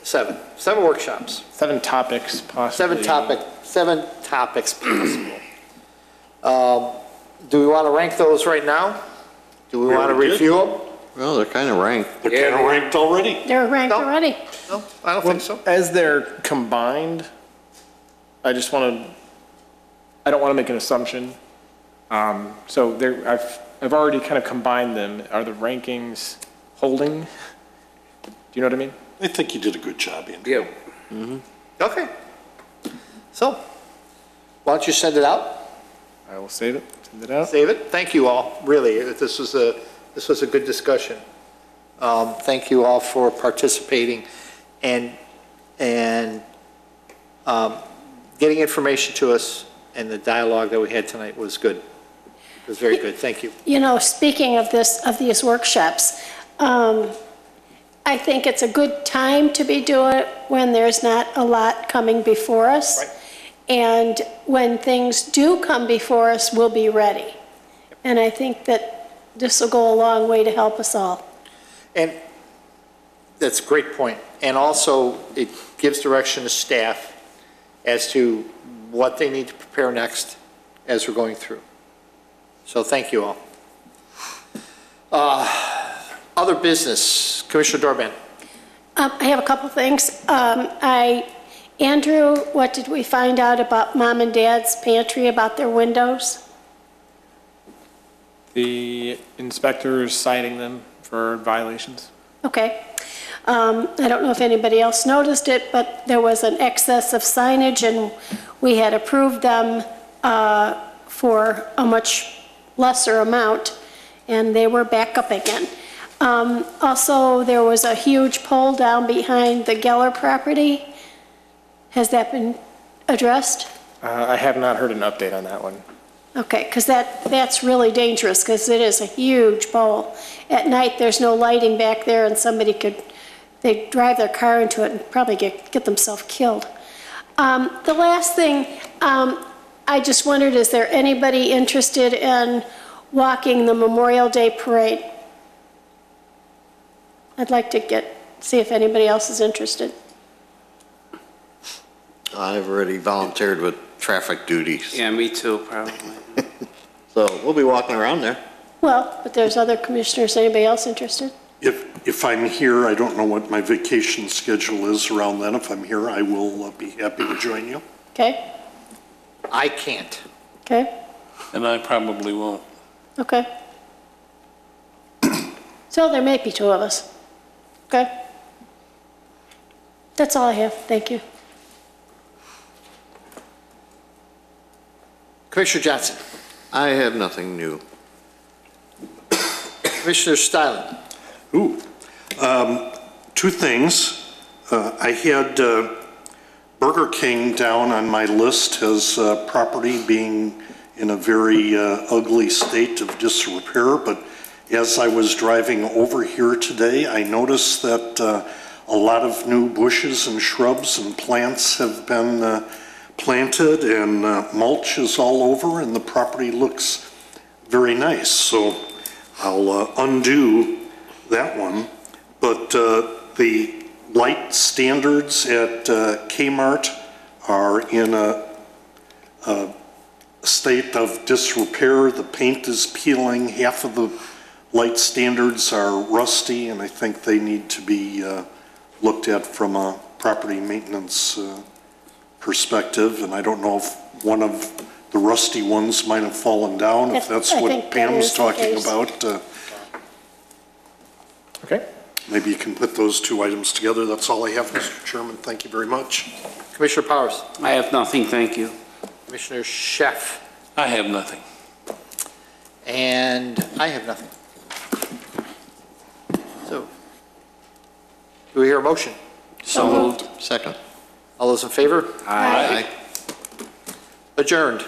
7. 7 workshops. 7 topics possibly. 7 topics possible. Do we want to rank those right now? Do we want to review them? Well, they're kind of ranked. They're kind of ranked already. They're ranked No. already. No, I don't think so. As they're combined, I don't want to make an assumption. So I've already kind of combined them. Are the rankings holding? Do you know what I mean? I think you did a good job, Andy. Yeah. Okay. So, why don't you send it out? I will save it, send it out. Save it. Thank you all, really. This was a good discussion. Thank you all for participating and getting information to us, and the dialogue that we had tonight was good. It was very good. Thank you. You know, speaking of these workshops, I think it's a good time to be doing it when there's not a lot coming before us. Right. And when things do come before us, we'll be ready. And I think that this will go a long way to help us all. And that's a great point. And also, it gives direction to staff as to what they need to prepare next as we're going through. So thank you all. Other business, Commissioner Dorban. I have a couple things. Andrew, what did we find out about Mom and Dad's pantry, about their windows? The inspectors citing them for violations. Okay. I don't know if anybody else noticed it, but there was an excess of signage, and we had approved them for a much lesser amount, and they were back up again. Also, there was a huge pole down behind the Geller property. Has that been addressed? I have not heard an update on that one. Okay, because that's really dangerous, because it is a huge pole. At night, there's no lighting back there, and they'd drive their car into it and probably get themselves killed. The last thing, I just wondered, is there anybody interested in walking the Memorial Day Parade? I'd like to see if anybody else is interested. I've already volunteered with traffic duties. Yeah, me too, probably. So we'll be walking around there. Well, but there's other commissioners. Anybody else interested? If I'm here, I don't know what my vacation schedule is around then. If I'm here, I will be happy to join you. Okay, I can't. okay, And I probably won't. okay. So there may be two of us. Okay. That's all I have. Thank you. Commissioner Johnson. I have nothing new. Commissioner Stylen. Ooh. Two things. I had Burger King down on my list as property being in a very ugly state of disrepair, but as I was driving over here today, I noticed that a lot of new bushes and shrubs and plants have been planted, and mulch is all over, and the property looks very nice. So I'll undo that one. But the light standards at Kmart are in a state of disrepair. The paint is peeling. Half of the light standards are rusty, and I think they need to be looked at from a property maintenance perspective. And I don't know if one of the rusty ones might have fallen down, if that's I what think that Pam's is the talking case. about. Okay. Maybe you can put those two items together. That's all I have, Mr. Chairman. Thank you very much. Commissioner Powers. I have nothing, thank you. Commissioner Chef. I have nothing. And I have nothing. So, do we hear a motion? So moved. Second. All those in favor? Aye. Adjourned.